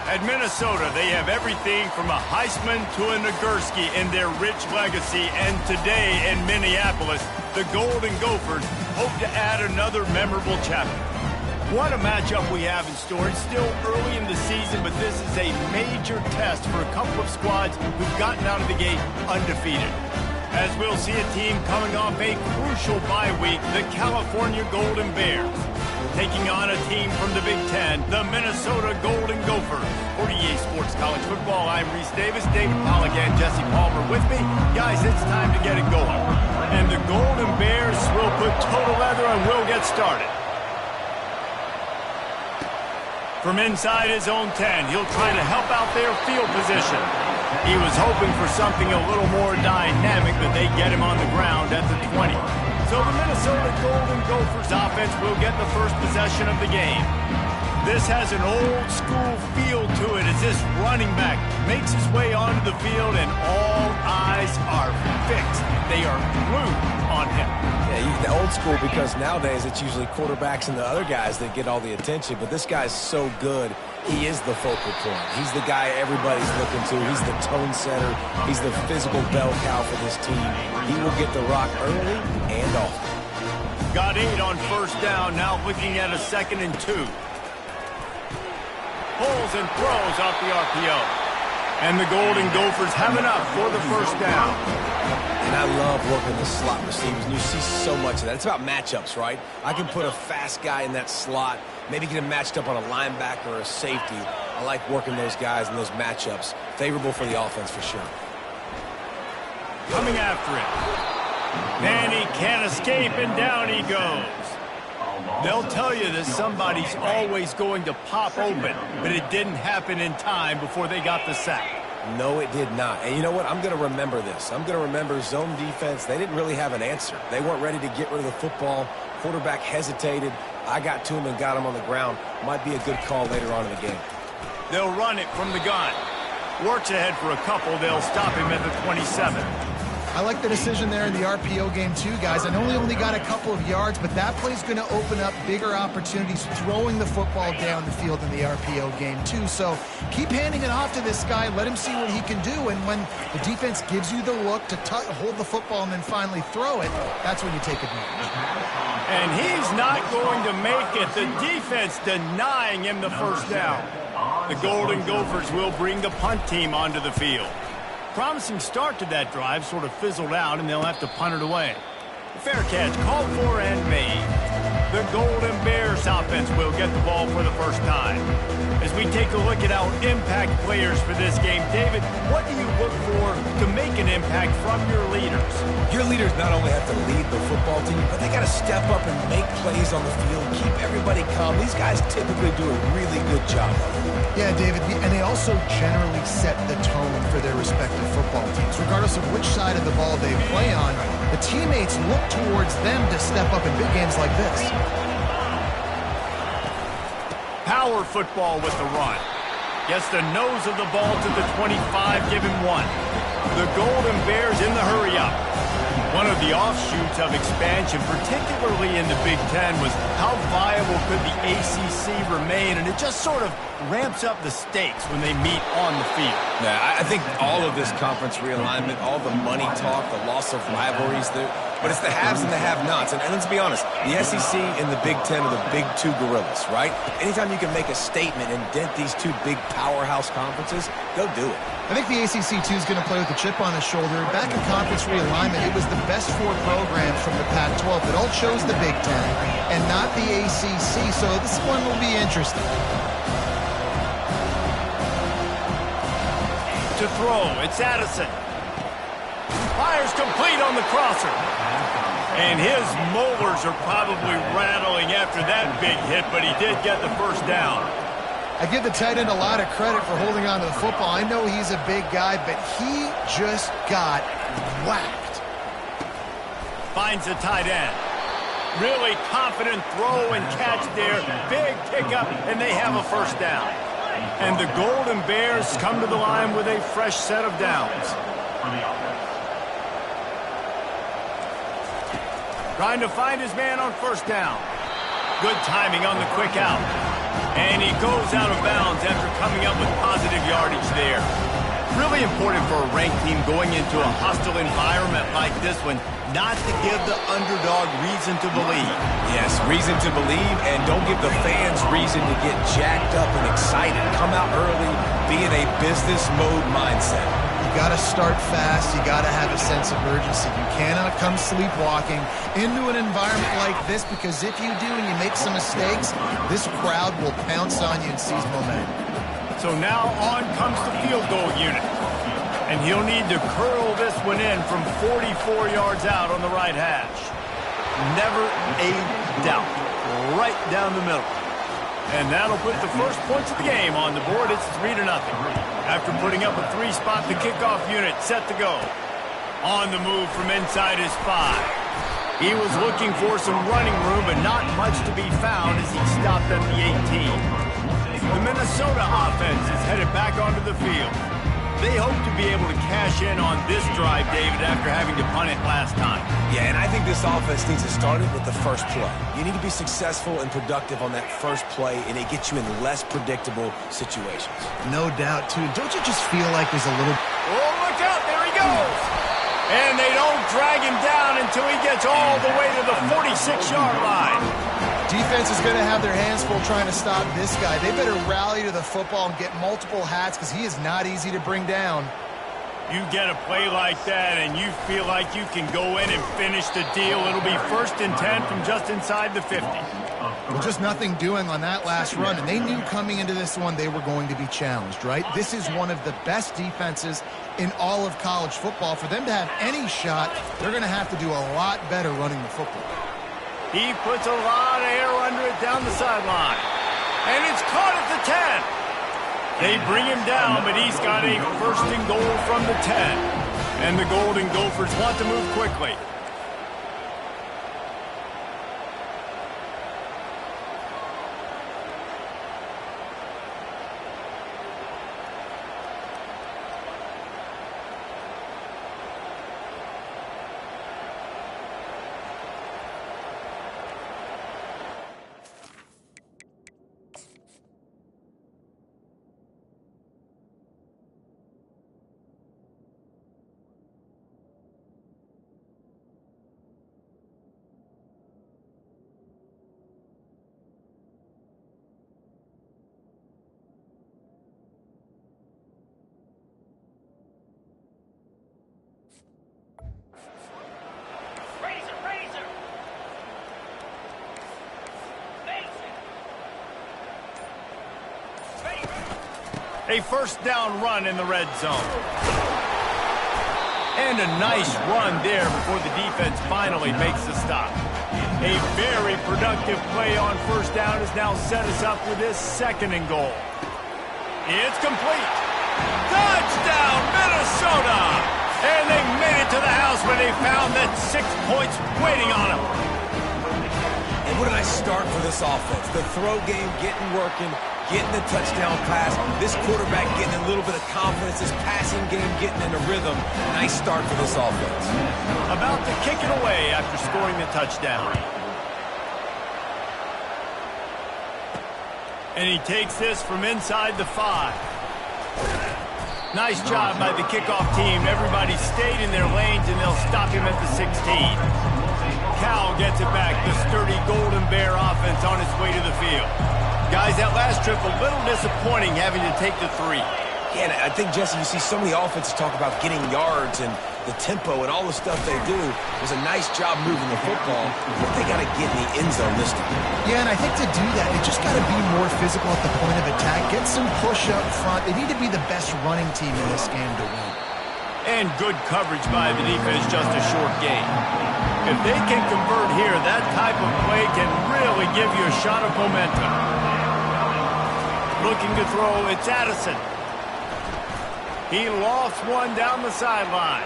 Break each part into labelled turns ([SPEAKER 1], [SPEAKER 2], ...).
[SPEAKER 1] At Minnesota, they have everything from a Heisman to a Nagurski in their rich legacy. And today in Minneapolis, the Golden Gophers hope to add another memorable chapter. What a matchup we have in store. It's still early in the season, but this is a major test for a couple of squads who've gotten out of the gate undefeated. As we'll see a team coming off a crucial bye week, the California Golden Bears, taking on a team from the Big Ten, the Minnesota Golden Gophers. For EA Sports College Football, I'm Reese Davis, David Pollack, and Jesse Palmer with me. Guys, it's time to get it going. And the Golden Bears will put total leather and we'll get started. From inside his own 10, he'll try to help out their field position. He was hoping for something a little more dynamic, but they get him on the ground at the 20. So the Minnesota Golden Gophers offense will get the first possession of the game. This has an old-school feel to it as this running back makes his way onto the field, and all eyes are fixed. They are glued on him.
[SPEAKER 2] Yeah, he's the old school because nowadays it's usually quarterbacks and the other guys that get all the attention, but this guy's so good. He is the focal point. He's the guy everybody's looking to. He's the tone setter. He's the physical bell cow for this team. He will get the rock early and often.
[SPEAKER 1] Got 8 on first down, now looking at a 2nd and 2. Pulls and throws off the RPO. And the Golden Gophers have enough for the first down.
[SPEAKER 2] And I love working the slot receivers, and you see so much of that. It's about matchups, right? I can put a fast guy in that slot, maybe get him matched up on a linebacker or a safety. I like working those guys in those matchups. Favorable for the offense for sure.
[SPEAKER 1] Coming after it. And he can't escape, and down he goes. They'll tell you that somebody's always going to pop open, but it didn't happen in time before they got the sack.
[SPEAKER 2] No, it did not. And you know what? I'm going to remember this. I'm going to remember zone defense. They didn't really have an answer. They weren't ready to get rid of the football. Quarterback hesitated. I got to him and got him on the ground. Might be a good call later on in the game.
[SPEAKER 1] They'll run it from the gun. Works ahead for a couple. They'll stop him at the 27.
[SPEAKER 3] I like the decision there in the RPO game too, guys. I know he only got a couple of yards, but that play's going to open up bigger opportunities throwing the football down the field in the RPO game too. So keep handing it off to this guy. Let him see what he can do. And when the defense gives you the look to hold the football and then finally throw it, that's when you take advantage.
[SPEAKER 1] And he's not going to make it. The defense denying him the first down. The Golden Gophers will bring the punt team onto the field. Promising start to that drive, sort of fizzled out, and they'll have to punt it away. Fair catch, called for and made. The Golden Bears offense will get the ball for the first time. As we take a look at our impact players for this game, David, what do you look for to make an impact from your leaders?
[SPEAKER 2] Your leaders not only have to lead the football team, but they got to step up and make plays on the field, keep everybody calm. These guys typically do a really good job of it.
[SPEAKER 3] Yeah, David, and they also generally set the tone for their respective football teams. Regardless of which side of the ball they play on, the teammates look towards them to step up in big games like this.
[SPEAKER 1] Power football with the run. Gets the nose of the ball to the 25, give him 1. The Golden Bears in the hurry-up. One of the offshoots of expansion, particularly in the Big Ten, was how viable could the ACC remain, and it just sort of ramps up the stakes when they meet on the field.
[SPEAKER 2] Yeah, I think all of this conference realignment, all the money talk, the loss of rivalries, but it's the haves and the have-nots. And let's be honest, the SEC and the Big Ten are the big two gorillas, right? Anytime you can make a statement and dent these two big powerhouse conferences, go do it.
[SPEAKER 3] I think the ACC, too, is going to play with a chip on his shoulder. Back in conference realignment, it was the best 4 programs from the Pac-12 that all chose the Big Ten and not the ACC, so this one will be interesting.
[SPEAKER 1] To throw, it's Addison. Fires complete on the crosser. And his molars are probably rattling after that big hit, but he did get the first down.
[SPEAKER 3] I give the tight end a lot of credit for holding on to the football. I know he's a big guy, but he just got whacked.
[SPEAKER 1] Finds the tight end. Really confident throw and catch there. Big pickup, and they have a first down. And the Golden Bears come to the line with a fresh set of downs. Trying to find his man on first down. Good timing on the quick out. And he goes out of bounds after coming up with positive yardage there. Really important for a ranked team going into a hostile environment like this one, not to give the underdog reason to believe.
[SPEAKER 2] Yes, reason to believe, and don't give the fans reason to get jacked up and excited. Come out early, be in a business mode mindset.
[SPEAKER 3] You got to start fast. You got to have a sense of urgency. You cannot come sleepwalking into an environment like this, because if you do and you make some mistakes, this crowd will pounce on you and seize momentum.
[SPEAKER 1] So now on comes the field goal unit. And he'll need to curl this one in from 44 yards out on the right hash. Never a doubt. Right down the middle. And that'll put the first points of the game on the board. It's 3-0. After putting up a 3-spot, the kickoff unit set to go. On the move from inside his 5. He was looking for some running room, but not much to be found as he stopped at the 18. The Minnesota offense is headed back onto the field. They hope to be able to cash in on this drive, David, after having to punt it last time.
[SPEAKER 2] Yeah, and I think this offense needs to start it with the first play. You need to be successful and productive on that first play, and it gets you in less predictable situations.
[SPEAKER 3] No doubt, too. Don't you just feel like there's a little...
[SPEAKER 1] Oh, look out. There he goes. And they don't drag him down until he gets all the way to the 46-yard line.
[SPEAKER 3] Defense is going to have their hands full trying to stop this guy. They better rally to the football and get multiple hats, because he is not easy to bring down.
[SPEAKER 1] You get a play like that and you feel like you can go in and finish the deal. It'll be 1st and 10 from just inside the 50.
[SPEAKER 3] Well, just nothing doing on that last run, and they knew coming into this one they were going to be challenged, right? This is one of the best defenses in all of college football. For them to have any shot, they're going to have to do a lot better running the football.
[SPEAKER 1] He puts a lot of air under it down the sideline. And it's caught at the 10. They bring him down, but he's got a 1st and goal from the 10. And the Golden Gophers want to move quickly. A 1st down run in the red zone. And a nice run there before the defense finally makes the stop. A very productive play on 1st down has now set us up with this 2nd and goal. It's complete. Touchdown, Minnesota! And they made it to the house where they found that 6 points waiting on them.
[SPEAKER 2] And what a nice start for this offense. The throw game getting working, getting the touchdown pass. This quarterback getting a little bit of confidence. This passing game getting in a rhythm. Nice start for this offense.
[SPEAKER 1] About to kick it away after scoring the touchdown. And he takes this from inside the 5. Nice job by the kickoff team. Everybody stayed in their lanes, and they'll stop him at the 16. Cal gets it back. The sturdy Golden Bear offense on its way to the field. Guys, that last trip a little disappointing having to take the 3.
[SPEAKER 2] Yeah, and I think, Jesse, you see so many offenses talk about getting yards and the tempo and all the stuff they do. It was a nice job moving the football, but they got to get in the end zone this time.
[SPEAKER 3] Yeah, and I think to do that, they just got to be more physical at the point of attack. Get some push up front. They need to be the best running team in this game to win.
[SPEAKER 1] And good coverage by the defense, just a short gain. If they can convert here, that type of play can really give you a shot of momentum. Looking to throw, it's Addison. He lost one down the sideline.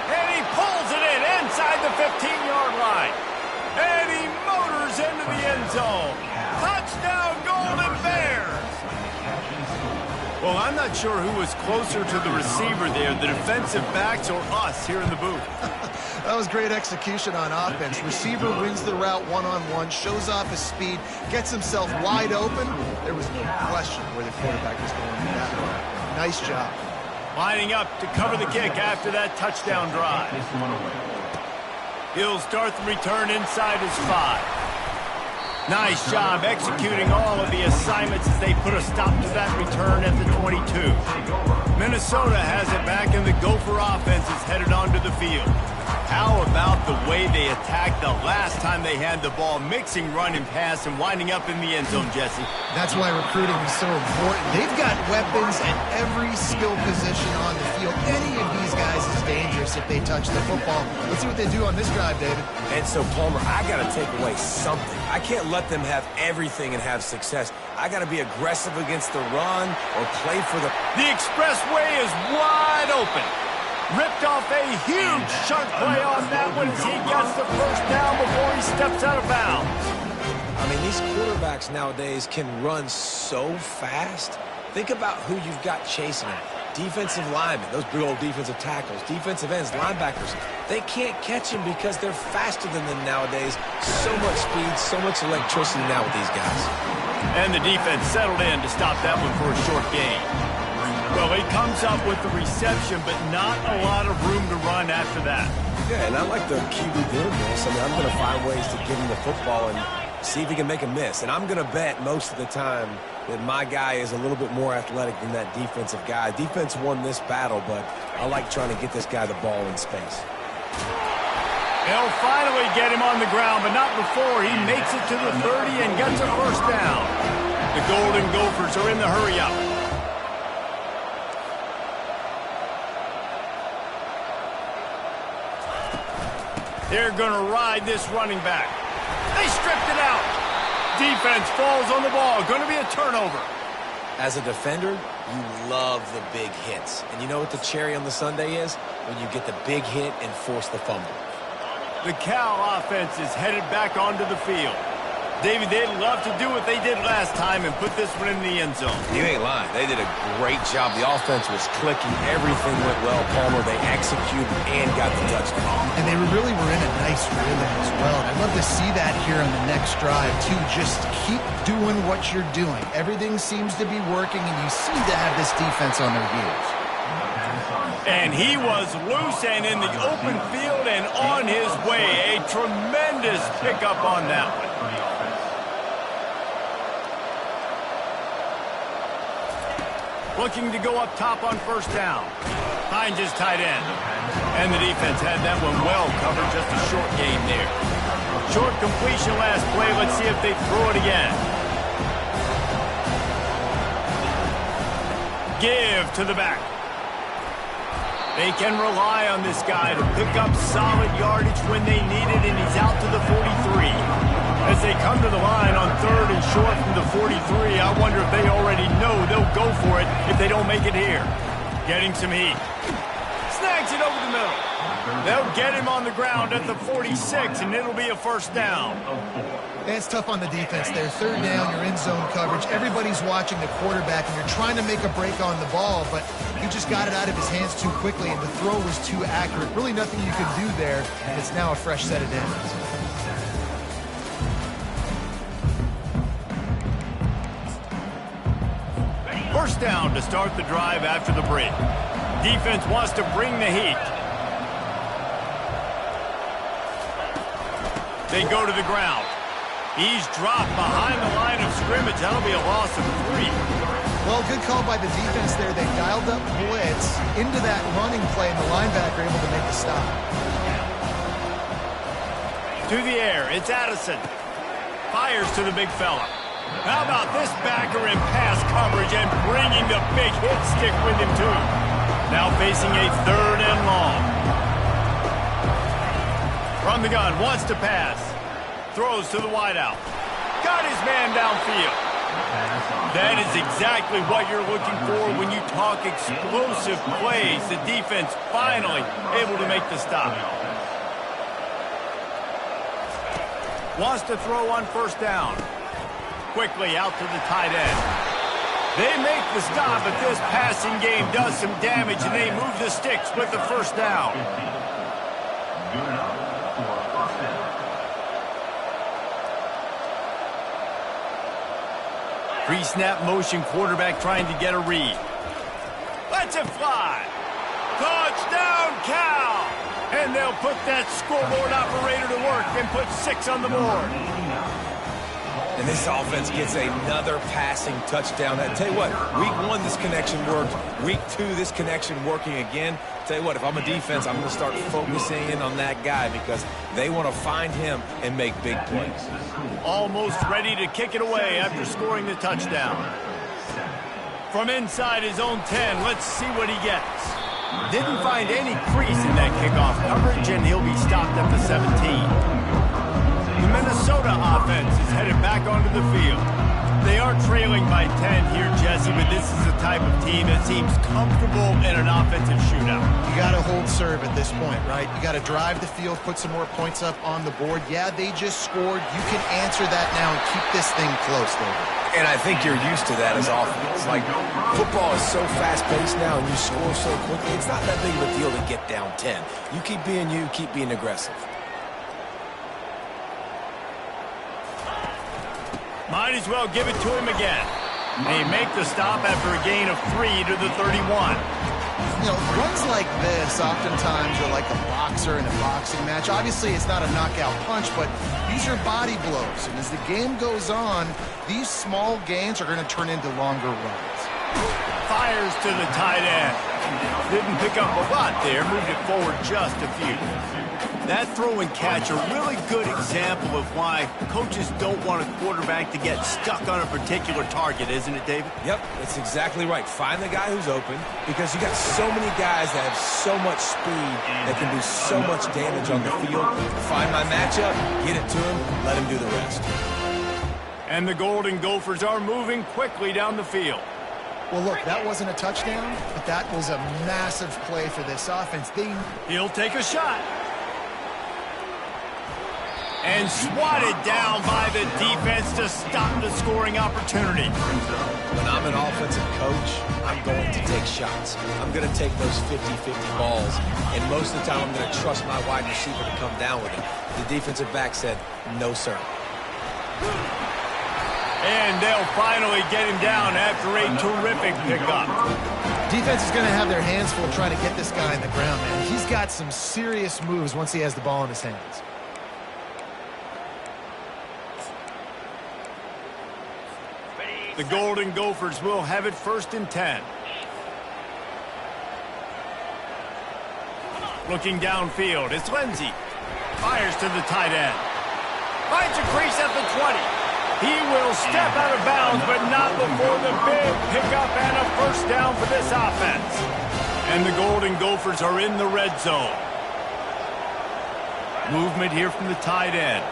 [SPEAKER 1] And he pulls it in inside the 15-yard line. And he motors into the end zone. Touchdown, Golden Bears! Well, I'm not sure who was closer to the receiver there, the defensive backs or us here in the booth.
[SPEAKER 3] That was great execution on offense. Receiver wins the route one-on-one, shows off his speed, gets himself wide open. There was no question where the quarterback was going with that one. Nice job.
[SPEAKER 1] Lining up to cover the kick after that touchdown drive. He'll start the return inside his 5. Nice job executing all of the assignments as they put a stop to that return at the 22. Minnesota has it back, and the Gopher offense is headed onto the field. How about the way they attacked the last time they had the ball, mixing run and pass and winding up in the end zone, Jesse?
[SPEAKER 3] That's why recruiting is so important. They've got weapons at every skill position on the field. Any of these guys is dangerous if they touch the football. Let's see what they do on this drive, David.
[SPEAKER 2] And so, Palmer, I got to take away something. I can't let them have everything and have success. I got to be aggressive against the run or play for the...
[SPEAKER 1] The expressway is wide open. Ripped off a huge sharp play on that one as he gets the first down before he steps out of bounds.
[SPEAKER 2] I mean, these quarterbacks nowadays can run so fast. Think about who you've got chasing them. Defensive linemen, those big old defensive tackles, defensive ends, linebackers. They can't catch them because they're faster than them nowadays. So much speed, so much electricity now with these guys.
[SPEAKER 1] And the defense settled in to stop that one for a short gain. Well, he comes up with the reception, but not a lot of room to run after that.
[SPEAKER 2] Yeah, and I like the QB doing this. I mean, I'm going to find ways to give him the football and see if he can make a miss. And I'm going to bet most of the time that my guy is a little bit more athletic than that defensive guy. Defense won this battle, but I like trying to get this guy the ball in space.
[SPEAKER 1] They'll finally get him on the ground, but not before he makes it to the 30 and gets a first down. The Golden Gophers are in the hurry-up. They're going to ride this running back. They stripped it out. Defense falls on the ball. Going to be a turnover.
[SPEAKER 2] As a defender, you love the big hits. And you know what the cherry on the sundae is? When you get the big hit and force the fumble.
[SPEAKER 1] The Cal offense is headed back onto the field. David, they'd love to do what they did last time and put this one in the end zone.
[SPEAKER 2] You ain't lying. They did a great job. The offense was clicking. Everything went well, Palmer. They executed and got the touchdown.
[SPEAKER 3] And they really were in a nice rhythm as well. And I'd love to see that here on the next drive, too. Just keep doing what you're doing. Everything seems to be working, and you seem to have this defense on their heels.
[SPEAKER 1] And he was loose and in the open field and on his way. A tremendous pickup on that one. Looking to go up top on first down. Hines is tight end. And the defense had that one well covered, just a short gain there. Short completion last play. Let's see if they throw it again. Give to the back. They can rely on this guy to pick up solid yardage when they need it, and he's out to the 43. As they come to the line on third and short from the 43, I wonder if they already know they'll go for it if they don't make it here. Getting some heat. Snags it over the middle. They'll get him on the ground at the 46, and it'll be a first down.
[SPEAKER 3] And it's tough on the defense there. Third down, you're in zone coverage. Everybody's watching the quarterback, and you're trying to make a break on the ball, but he just got it out of his hands too quickly, and the throw was too accurate. Really nothing you could do there, and it's now a fresh set of downs.
[SPEAKER 1] First down to start the drive after the break. Defense wants to bring the heat. They go to the ground. He's dropped behind the line of scrimmage. That'll be a loss of 3.
[SPEAKER 3] Well, good call by the defense there. They dialed up blitz into that running play, and the linebacker able to make the stop.
[SPEAKER 1] To the air, it's Addison. Fires to the big fella. How about this backer in pass coverage and bringing the big hit stick with him, too. Now facing a third and long. From the gun, wants to pass. Throws to the wideout. Got his man downfield. That is exactly what you're looking for when you talk explosive plays. The defense finally able to make the stop. Wants to throw on first down. Quickly out to the tight end. They make the stop, but this passing game does some damage, and they move the sticks with the first down. Pre-snap motion quarterback trying to get a read. Lets it fly. Touchdown, Cal! And they'll put that scoreboard operator to work and put 6 on the board.
[SPEAKER 2] And this offense gets another passing touchdown. I tell you what, week 1, this connection worked. Week 2, this connection working again. Tell you what, if I'm a defense, I'm going to start focusing in on that guy because they want to find him and make big plays.
[SPEAKER 1] Almost ready to kick it away after scoring the touchdown. From inside his own 10, let's see what he gets. Didn't find any crease in that kickoff coverage, and he'll be stopped at the 17. The Minnesota offense is headed back onto the field. They are trailing by 10 here, Jesse, but this is the type of team that seems comfortable in an offensive shootout.
[SPEAKER 3] You got to hold serve at this point, right? You got to drive the field, put some more points up on the board. Yeah, they just scored. You can answer that now and keep this thing close, David.
[SPEAKER 2] And I think you're used to that as offense. Like, football is so fast-paced now and you score so quickly, it's not that big of a deal to get down 10. You keep being you, keep being aggressive.
[SPEAKER 1] Might as well give it to him again. They make the stop after a gain of 3 to the 31.
[SPEAKER 3] You know, runs like this oftentimes are like a boxer in a boxing match. Obviously, it's not a knockout punch, but these are body blows. And as the game goes on, these small gains are going to turn into longer runs.
[SPEAKER 1] Fires to the tight end. Didn't pick up a lot there, moved it forward just a few. That throw and catch a really good example of why coaches don't want a quarterback to get stuck on a particular target, isn't it, David?
[SPEAKER 2] Yep, that's exactly right. Find the guy who's open because you got so many guys that have so much speed that can do so much damage on the field. Find my matchup, get it to him, let him do the rest.
[SPEAKER 1] And the Golden Gophers are moving quickly down the field.
[SPEAKER 3] Well, look, that wasn't a touchdown, but that was a massive play for this offense.
[SPEAKER 1] He'll take a shot. And swatted down by the defense to stop the scoring opportunity.
[SPEAKER 2] When I'm an offensive coach, I'm going to take shots. I'm going to take those 50-50 balls, and most of the time I'm going to trust my wide receiver to come down with it. The defensive back said, no, sir.
[SPEAKER 1] And they'll finally get him down after a terrific pickup.
[SPEAKER 3] Defense is going to have their hands full trying to get this guy in the ground, man. He's got some serious moves once he has the ball in his hands.
[SPEAKER 1] The Golden Gophers will have it 1st and 10. Looking downfield, it's Lindsey. Fires to the tight end. Finds a crease at the 20. He will step out of bounds, but not before the big pickup and a 1st down for this offense. And the Golden Gophers are in the red zone. Movement here from the tight end.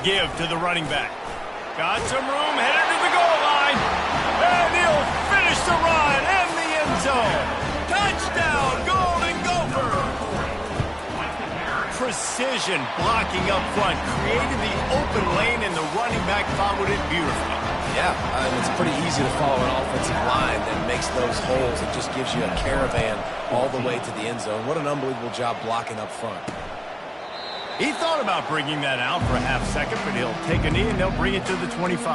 [SPEAKER 1] Give to the running back. Got some room, headed to the goal line. And he'll finish the run in the end zone. Touchdown, Golden Gophers. Precision blocking up front, created the open lane, and the running back followed it beautifully.
[SPEAKER 2] Yeah, it's pretty easy to follow an offensive line that makes those holes. It just gives you a caravan all the way to the end zone. What an unbelievable job blocking up front.
[SPEAKER 1] He thought about bringing that out for a half second, but he'll take a knee and they'll bring it to the 25.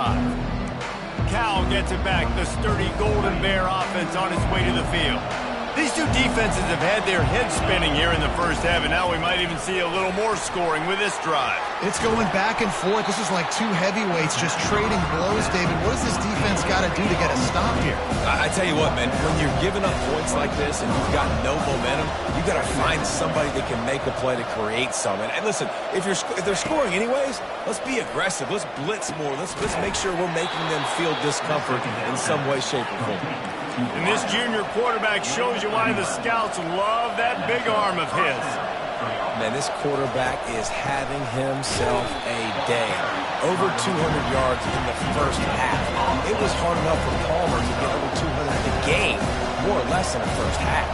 [SPEAKER 1] Cal gets it back. The sturdy Golden Bear offense on its way to the field. These two defenses have had their heads spinning here in the first half, and now we might even see a little more scoring with this drive.
[SPEAKER 3] It's going back and forth. This is like two heavyweights just trading blows, David. What does this defense got to do to get a stop here?
[SPEAKER 2] I tell you what, man, when you're giving up points like this and you've got no momentum, you got to find somebody that can make a play to create some. And listen, if they're scoring anyways, let's be aggressive. Let's blitz more. Let's make sure we're making them feel discomfort in some way, shape, or form.
[SPEAKER 1] And this junior quarterback shows you why the scouts love that big arm of his.
[SPEAKER 2] Man, this quarterback is having himself a day. Over 200 yards in the first half. It was hard enough for Palmer to get over 200 in the game, more or less in the first half.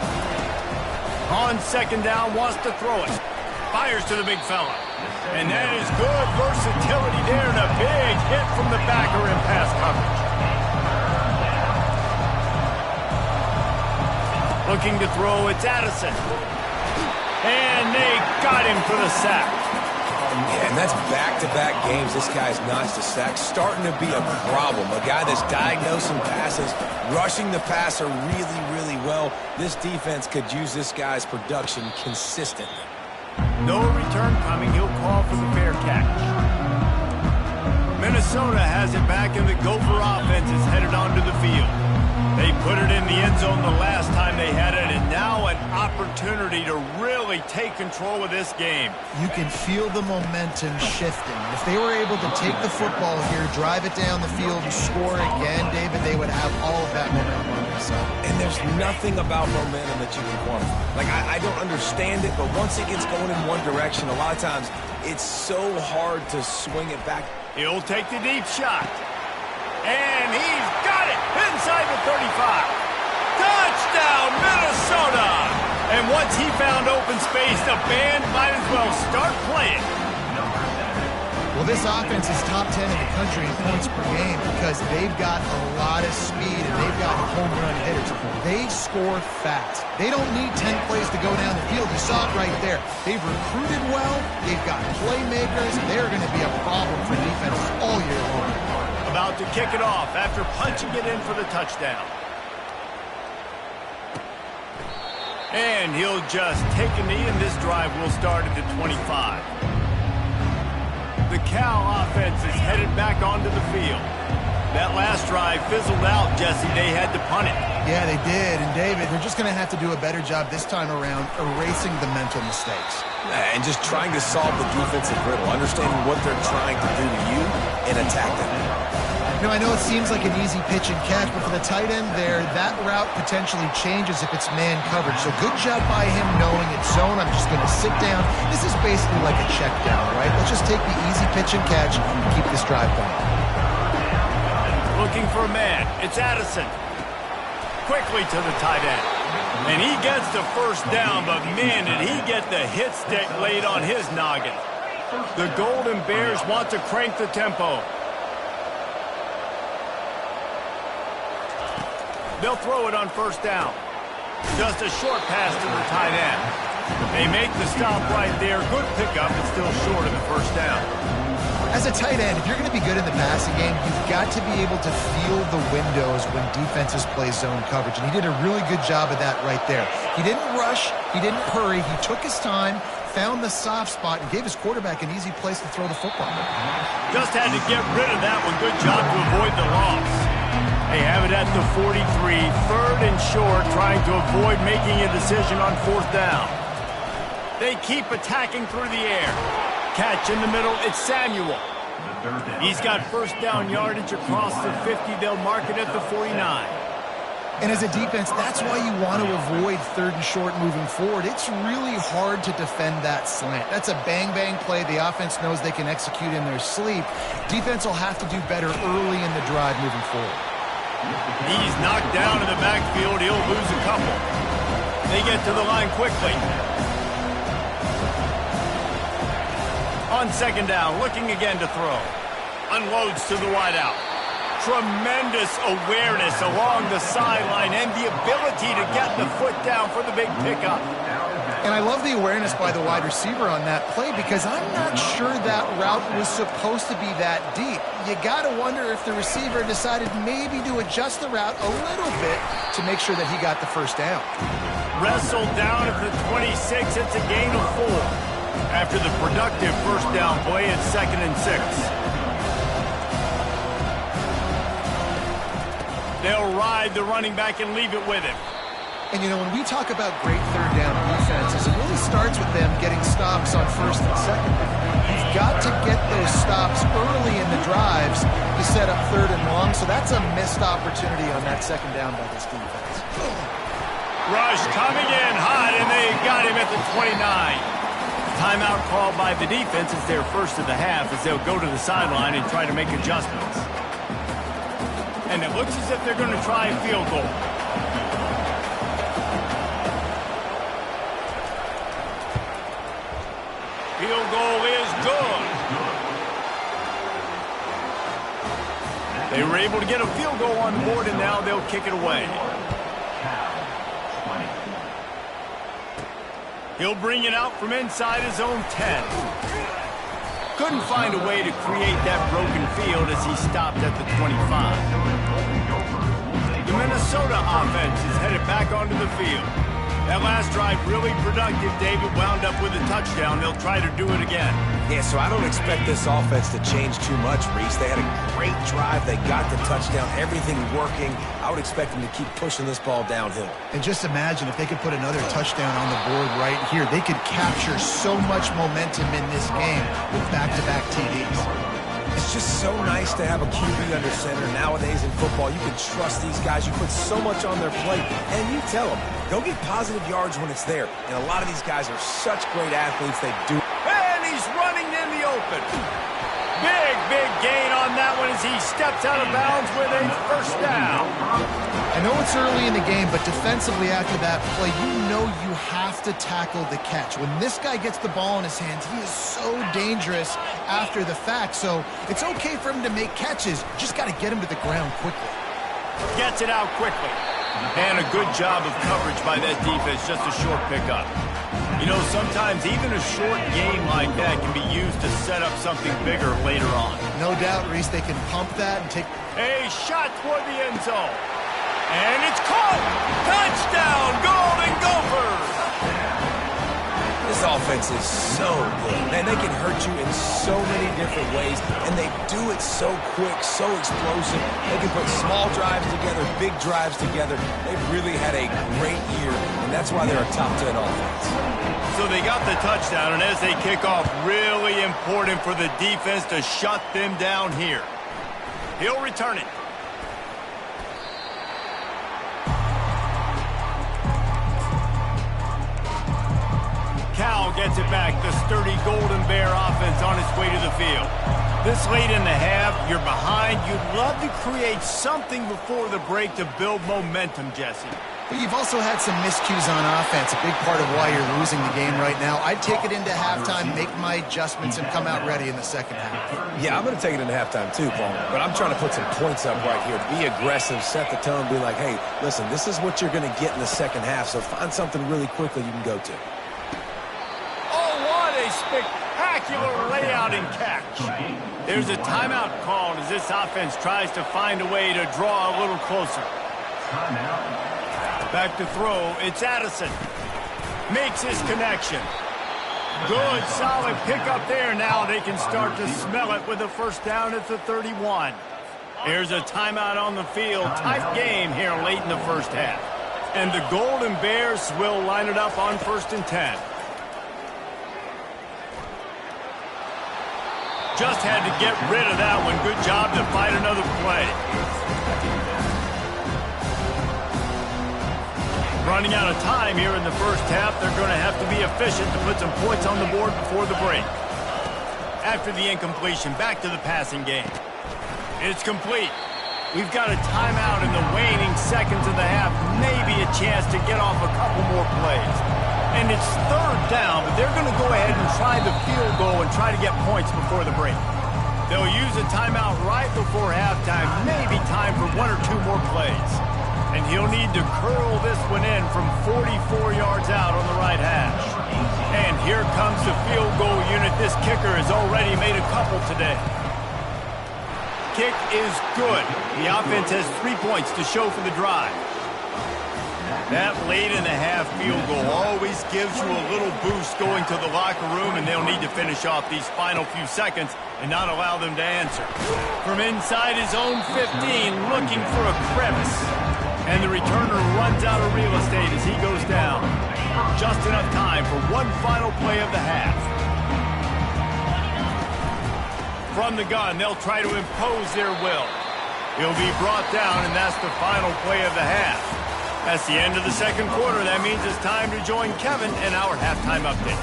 [SPEAKER 1] On 2nd down, wants to throw it. Fires to the big fella. And that is good versatility there and a big hit from the backer in pass coverage. Looking to throw, it's Addison. And they got him for the sack.
[SPEAKER 2] Yeah, and that's back-to-back games. This guy's notched a sack, starting to be a problem. A guy that's diagnosing passes, rushing the passer really, really well. This defense could use this guy's production consistently.
[SPEAKER 1] No return coming. He'll call for the fair catch. Minnesota has it back, and the Gopher offense is headed onto the field. They put it in the end zone the last time they had it, and now an opportunity to really take control of this game.
[SPEAKER 3] You can feel the momentum shifting. If they were able to take the football here, drive it down the field, and score again, David, they would have all of that momentum on their side.
[SPEAKER 2] And there's nothing about momentum that you can quantify. Like, I don't understand it, but once it gets going in one direction, a lot of times it's so hard to swing it back.
[SPEAKER 1] He'll take the deep shot. And he's got it inside the 35. Touchdown, Minnesota! And once he found open space, the band might as well start playing.
[SPEAKER 3] Well, this offense is top 10 in the country in points per game because they've got a lot of speed and they've got home run hitters. They score fast. They don't need 10 plays to go down the field. You saw it right there. They've recruited well. They've got playmakers. They're going to be a problem for defenses all year long.
[SPEAKER 1] About to kick it off after punching it in for the touchdown. And he'll just take a knee, and this drive will start at the 25. The Cal offense is headed back onto the field. That last drive fizzled out, Jesse. They had to punt it.
[SPEAKER 3] Yeah, they did. And, David, they're just going to have to do a better job this time around erasing the mental mistakes.
[SPEAKER 2] And just trying to solve the defensive riddle, understanding what they're trying to do to you and attack them.
[SPEAKER 3] You know, I know it seems like an easy pitch and catch, but for the tight end there, that route potentially changes if it's man coverage. So good job by him knowing it's zone. I'm just going to sit down. This is basically like a check down, right? Let's just take the easy pitch and catch and keep this drive going.
[SPEAKER 1] Looking for a man. It's Addison. Quickly to the tight end. And he gets the first down, but man, did he get the hit stick laid on his noggin. The Golden Bears want to crank the tempo. They'll throw it on first down. Just a short pass to the tight end. They make the stop right there. Good pickup, but still short of the first down.
[SPEAKER 3] As a tight end, if you're going to be good in the passing game, you've got to be able to feel the windows when defenses play zone coverage. And he did a really good job of that right there. He didn't rush. He didn't hurry. He took his time, found the soft spot, and gave his quarterback an easy place to throw the football.
[SPEAKER 1] Just had to get rid of that one. Good job to avoid the loss. They have it at the 43, third and short, trying to avoid making a decision on fourth down. They keep attacking through the air. Catch in the middle, it's Samuel. He's got first down yardage across the 50. They'll mark it at the 49.
[SPEAKER 3] And as a defense, that's why you want to avoid third and short moving forward. It's really hard to defend that slant. That's a bang-bang play. The offense knows they can execute in their sleep. Defense will have to do better early in the drive moving forward.
[SPEAKER 1] He's knocked down in the backfield. He'll lose a couple. They get to the line quickly. On second down, looking again to throw. Unloads to the wideout. Tremendous awareness along the sideline and the ability to get the foot down for the big pickup.
[SPEAKER 3] And I love the awareness by the wide receiver on that play because I'm not sure that route was supposed to be that deep. You got to wonder if the receiver decided maybe to adjust the route a little bit to make sure that he got the first down.
[SPEAKER 1] Wrestled down at the 26. It's a gain of 4. After the productive first down play, it's 2nd and 6. They'll ride the running back and leave it with him.
[SPEAKER 3] And, you know, when we talk about great third down defenses, it really starts with them getting stops on first and second. You've got to get those stops early in the drives to set up third and long, so that's a missed opportunity on that second down by this defense.
[SPEAKER 1] Rush coming in hot, and they got him at the 29. Timeout called by the defense. It's their first of the half as they'll go to the sideline and try to make adjustments. And it looks as if they're going to try a field goal. Field goal is good. They were able to get a field goal on the board, and now they'll kick it away. He'll bring it out from inside his own 10. Couldn't find a way to create that broken field as he stopped at the 25. The Minnesota offense is headed back onto the field. That last drive really productive. David wound up with a touchdown. They'll try to do it again.
[SPEAKER 2] Yeah, so I don't expect this offense to change too much, Reese. They had a great drive. They got the touchdown. Everything working. I would expect them to keep pushing this ball downhill.
[SPEAKER 3] And just imagine if they could put another touchdown on the board right here. They could capture so much momentum in this game with back-to-back TDs.
[SPEAKER 2] It's just so nice to have a QB under center. Nowadays in football, you can trust these guys. You put so much on their plate, and you tell them, go get positive yards when it's there. And a lot of these guys are such great athletes. They do.
[SPEAKER 1] And he's running in the open. Big gain on that one as he steps out of bounds with a first down.
[SPEAKER 3] I know it's early in the game, but defensively after that play, you know you have to tackle the catch. When this guy gets the ball in his hands, he is so dangerous after the fact. So it's okay for him to make catches. Just got to get him to the ground quickly.
[SPEAKER 1] Gets it out quickly. And a good job of coverage by that defense, just a short pickup. You know, sometimes even a short game like that can be used to set up something bigger later on.
[SPEAKER 3] No doubt, Reese, they can pump that and take
[SPEAKER 1] a shot toward the end zone. And it's caught! Touchdown, Golden Gophers!
[SPEAKER 2] This offense is so good. Man, they can hurt you in so many different ways, and they do it so quick, so explosive. They can put small drives together, big drives together. They've really had a great year, and that's why they're a top 10 offense.
[SPEAKER 1] So they got the touchdown, and as they kick off, really important for the defense to shut them down here. He'll return it. Cal gets it back. The sturdy Golden Bear offense on its way to the field. This late in the half, you're behind. You'd love to create something before the break to build momentum, Jesse.
[SPEAKER 3] But you've also had some miscues on offense, a big part of why you're losing the game right now. I'd take it into halftime, make my adjustments, and come out ready in the second half.
[SPEAKER 2] Yeah, I'm going to take it into halftime too, Paul. But I'm trying to put some points up right here. Be aggressive, set the tone, be like, hey, listen, this is what you're going to get in the second half, so find something really quickly you can go to.
[SPEAKER 1] A spectacular layout and catch. There's a timeout called as this offense tries to find a way to draw a little closer. Back to throw. It's Addison. Makes his connection. Good, solid pickup there. Now they can start to smell it with a first down at the 31. Here's a timeout on the field. Tight game here late in the first half. And the Golden Bears will line it up on 1st and 10. Just had to get rid of that one. Good job to fight another play. Running out of time here in the first half. They're going to have to be efficient to put some points on the board before the break. After the incompletion, back to the passing game. It's complete. We've got a timeout in the waning seconds of the half. Maybe a chance to get off a couple more plays. And it's 3rd down, but they're going to go ahead and try the field goal and try to get points before the break. They'll use a timeout right before halftime, maybe time for 1 or 2 more plays. And he'll need to curl this one in from 44 yards out on the right hash. And here comes the field goal unit. This kicker has already made a couple today. Kick is good. The offense has 3 points to show for the drive. That late in the half field goal always gives you a little boost going to the locker room, and they'll need to finish off these final few seconds and not allow them to answer. From inside his own 15, looking for a crevice. And the returner runs out of real estate as he goes down. Just enough time for one final play of the half. From the gun, they'll try to impose their will. He'll be brought down, and that's the final play of the half. That's the end of the second quarter. That means it's time to join Kevin in our halftime update.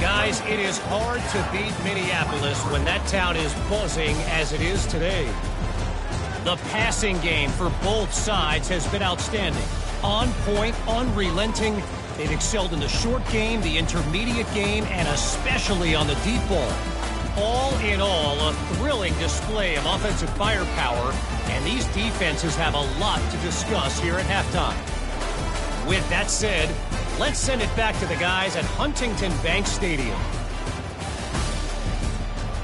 [SPEAKER 4] Guys, it is hard to beat Minneapolis when that town is buzzing as it is today. The passing game for both sides has been outstanding. On point, unrelenting. They've excelled in the short game, the intermediate game, and especially on the deep ball. All in all, a thrilling display of offensive firepower, and these defenses have a lot to discuss here at halftime. With that said, let's send it back to the guys at Huntington Bank Stadium.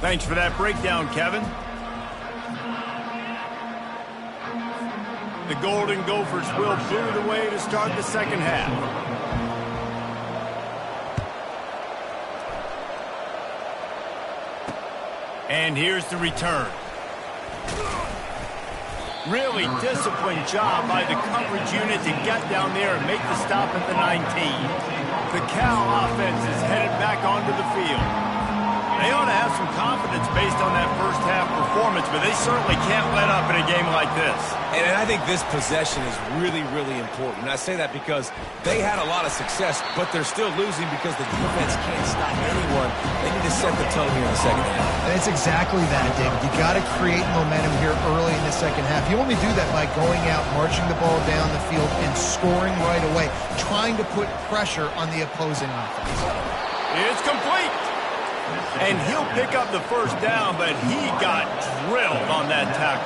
[SPEAKER 1] Thanks for that breakdown, Kevin. The Golden Gophers will boo the way to start the second half. And here's the return. Really disciplined job by the coverage unit to get down there and make the stop at the 19. The Cal offense is headed back onto the field. They ought to have some confidence based on that first half performance, but they certainly can't let up in a game like this.
[SPEAKER 2] And I think this possession is really, really important. And I say that because they had a lot of success, but they're still losing because the defense can't stop anyone. They need to set the tone here in the second half.
[SPEAKER 3] And it's exactly that, David. You got to create momentum here early in the second half. You only do that by going out, marching the ball down the field, and scoring right away, trying to put pressure on the opposing offense.
[SPEAKER 1] It's complete. And he'll pick up the first down, but he got drilled on that tackle.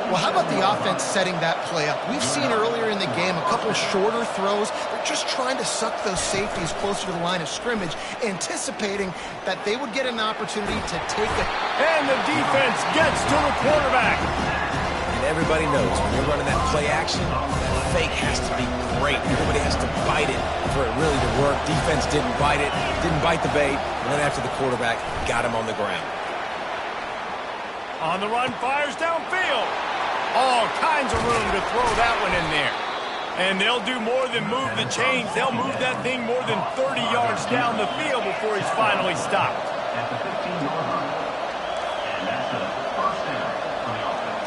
[SPEAKER 3] Well, how about the offense setting that play up? We've seen earlier in the game a couple shorter throws. They're just trying to suck those safeties closer to the line of scrimmage, anticipating that they would get an opportunity to take it.
[SPEAKER 1] And the defense gets to the quarterback.
[SPEAKER 2] And everybody knows when you're running that play action, that fake has to be great. Everybody has to bite it for it really to work. Defense didn't bite it, didn't bite the bait, and then after the quarterback got him on the ground.
[SPEAKER 1] On the run, fires downfield. All kinds of room to throw that one in there. And they'll do more than move the chains. They'll move that thing more than 30 yards down the field before he's finally stopped.
[SPEAKER 5] At the 15-yard line. And that's a first down on the offense.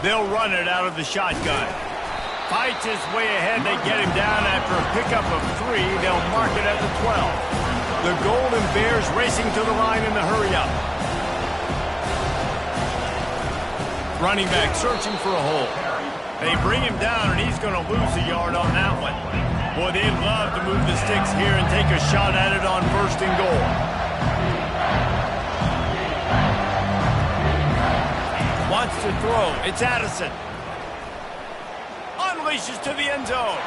[SPEAKER 1] They'll run it out of the shotgun. Fights his way ahead. They get him down after a pickup of 3. They'll mark it at the 12. The Golden Bears racing to the line in the hurry-up. Running back searching for a hole. They bring him down, and he's going to lose a yard on that one. Boy, they'd love to move the sticks here and take a shot at it on first and goal. Wants to throw. It's Addison. Unleashes to the end zone.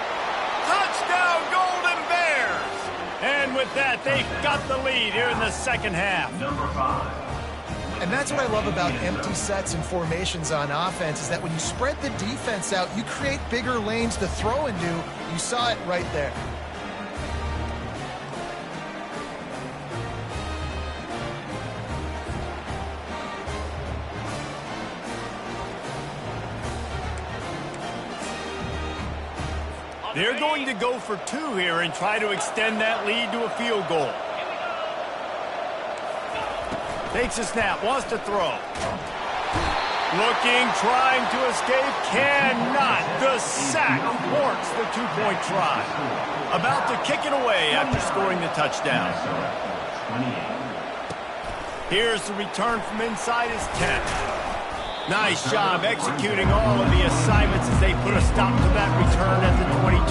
[SPEAKER 1] Touchdown, Golden Bears! And with that, they've got the lead here in the second half.
[SPEAKER 5] Number 5.
[SPEAKER 3] And that's what I love about empty sets and formations on offense is that when you spread the defense out, you create bigger lanes to throw into. You saw it right there.
[SPEAKER 1] They're going to go for 2 here and try to extend that lead to a field goal. Takes a snap, wants to throw. Looking, trying to escape, cannot. The sack thwarts the 2-point try. About to kick it away after scoring the touchdown. Here's the return from inside his 10. Nice job executing all of the assignments as they put a stop to that return at the 22.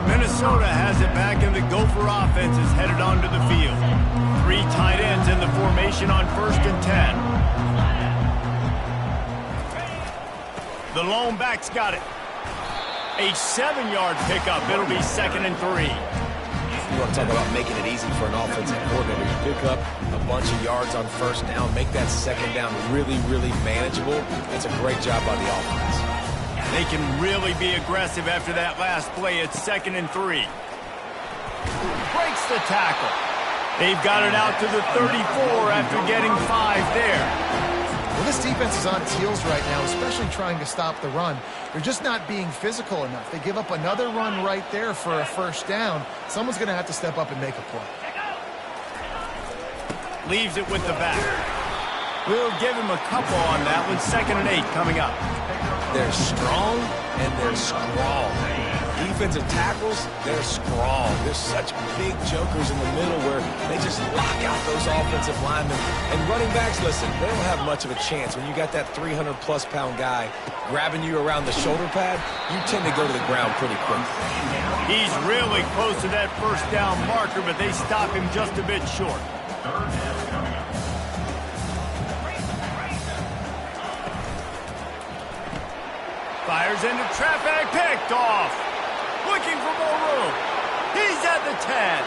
[SPEAKER 1] Minnesota has it back, and the Gopher offense is headed onto the field. 3 tight ends in the formation on first and 10. The lone back's got it. A 7-yard pickup. It'll be second and 3.
[SPEAKER 2] You want to talk about making it easy for an offensive coordinator. You pick up a bunch of yards on first down, make that second down really, really manageable. That's a great job by the offense.
[SPEAKER 1] They can really be aggressive after that last play. It's second and 3. Breaks the tackle. They've got it out to the 34 after getting 5 there.
[SPEAKER 3] Well, this defense is on its heels right now, especially trying to stop the run. They're just not being physical enough. They give up another run right there for a first down. Someone's going to have to step up and make a play.
[SPEAKER 1] Leaves it with the back. We'll give him a couple on that one. Second and 8 coming up.
[SPEAKER 2] They're strong and they're scrawl. Defensive tackles, they're scrawl. They're such big jokers in the middle where they just lock out those offensive linemen. And running backs, listen, they don't have much of a chance. When you got that 300-plus pound guy grabbing you around the shoulder pad, you tend to go to the ground pretty quickly.
[SPEAKER 1] He's really close to that first down marker, but they stop him just a bit short. Fires into traffic, picked off. Looking for more room. He's at the 10.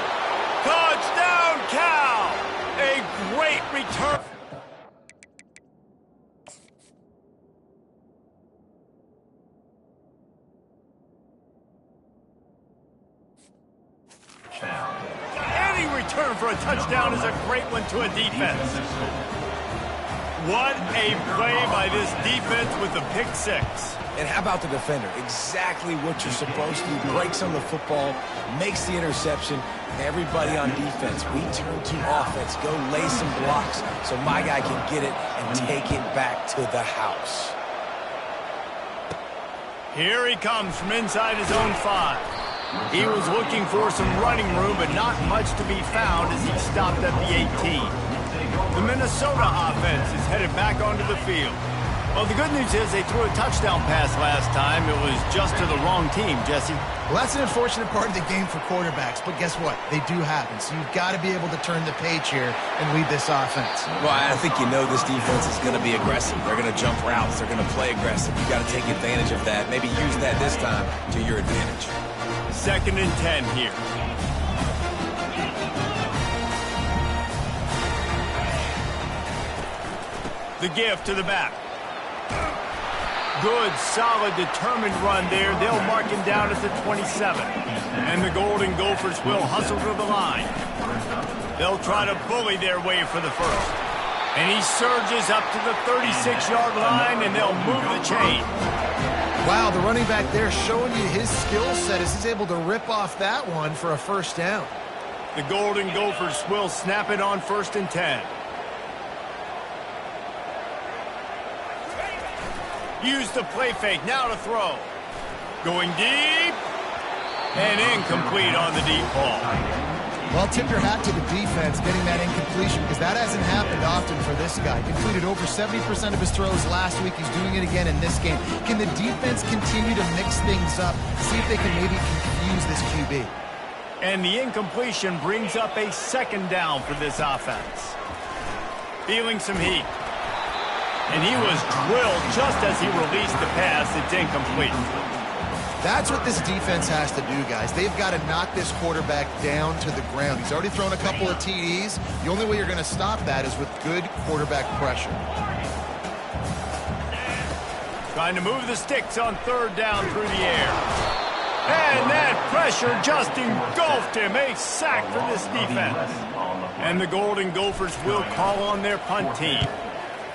[SPEAKER 1] Touchdown, Cal. A great return. Any return for a touchdown is a great one to a defense. What a play by this defense with the pick six.
[SPEAKER 2] And how about the defender? Exactly what you're supposed to. Breaks on the football, makes the interception. Everybody on defense, we turn to offense. Go lay some blocks so my guy can get it and take it back to the house.
[SPEAKER 1] Here he comes from inside his own 5. He was looking for some running room, but not much to be found as he stopped at the 18. The Minnesota offense is headed back onto the field. Well, the good news is they threw a touchdown pass last time. It was just to the wrong team, Jesse.
[SPEAKER 3] Well, that's an unfortunate part of the game for quarterbacks, but guess what? They do happen, so you've got to be able to turn the page here and lead this offense.
[SPEAKER 2] Well, I think you know this defense is going to be aggressive. They're going to jump routes. They're going to play aggressive. You've got to take advantage of that. Maybe use that this time to your advantage.
[SPEAKER 1] 2nd and 10 here. The give to the back. Good, solid, determined run there. They'll mark him down at the 27. And the Golden Gophers will hustle to the line. They'll try to bully their way for the first. And he surges up to the 36-yard line, and they'll move the chain.
[SPEAKER 3] Wow, the running back there showing you his skill set as he's able to rip off that one for a first down.
[SPEAKER 1] The Golden Gophers will snap it on 1st and 10. Use the play fake, now to throw. Going deep. And incomplete on the deep ball.
[SPEAKER 3] Well, tip your hat to the defense getting that incompletion because that hasn't happened often for this guy. Completed over 70% of his throws last week. He's doing it again in this game. Can the defense continue to mix things up, see if they can maybe confuse this QB?
[SPEAKER 1] And the incompletion brings up a 2nd down for this offense. Feeling some heat. And he was drilled just as he released the pass. It's incomplete.
[SPEAKER 3] That's what this defense has to do, guys. They've got to knock this quarterback down to the ground. He's already thrown a couple of TDs. The only way you're going to stop that is with good quarterback pressure.
[SPEAKER 1] Trying to move the sticks on 3rd down through the air. And that pressure just engulfed him. A sack for this defense. And the Golden Gophers will call on their punt team.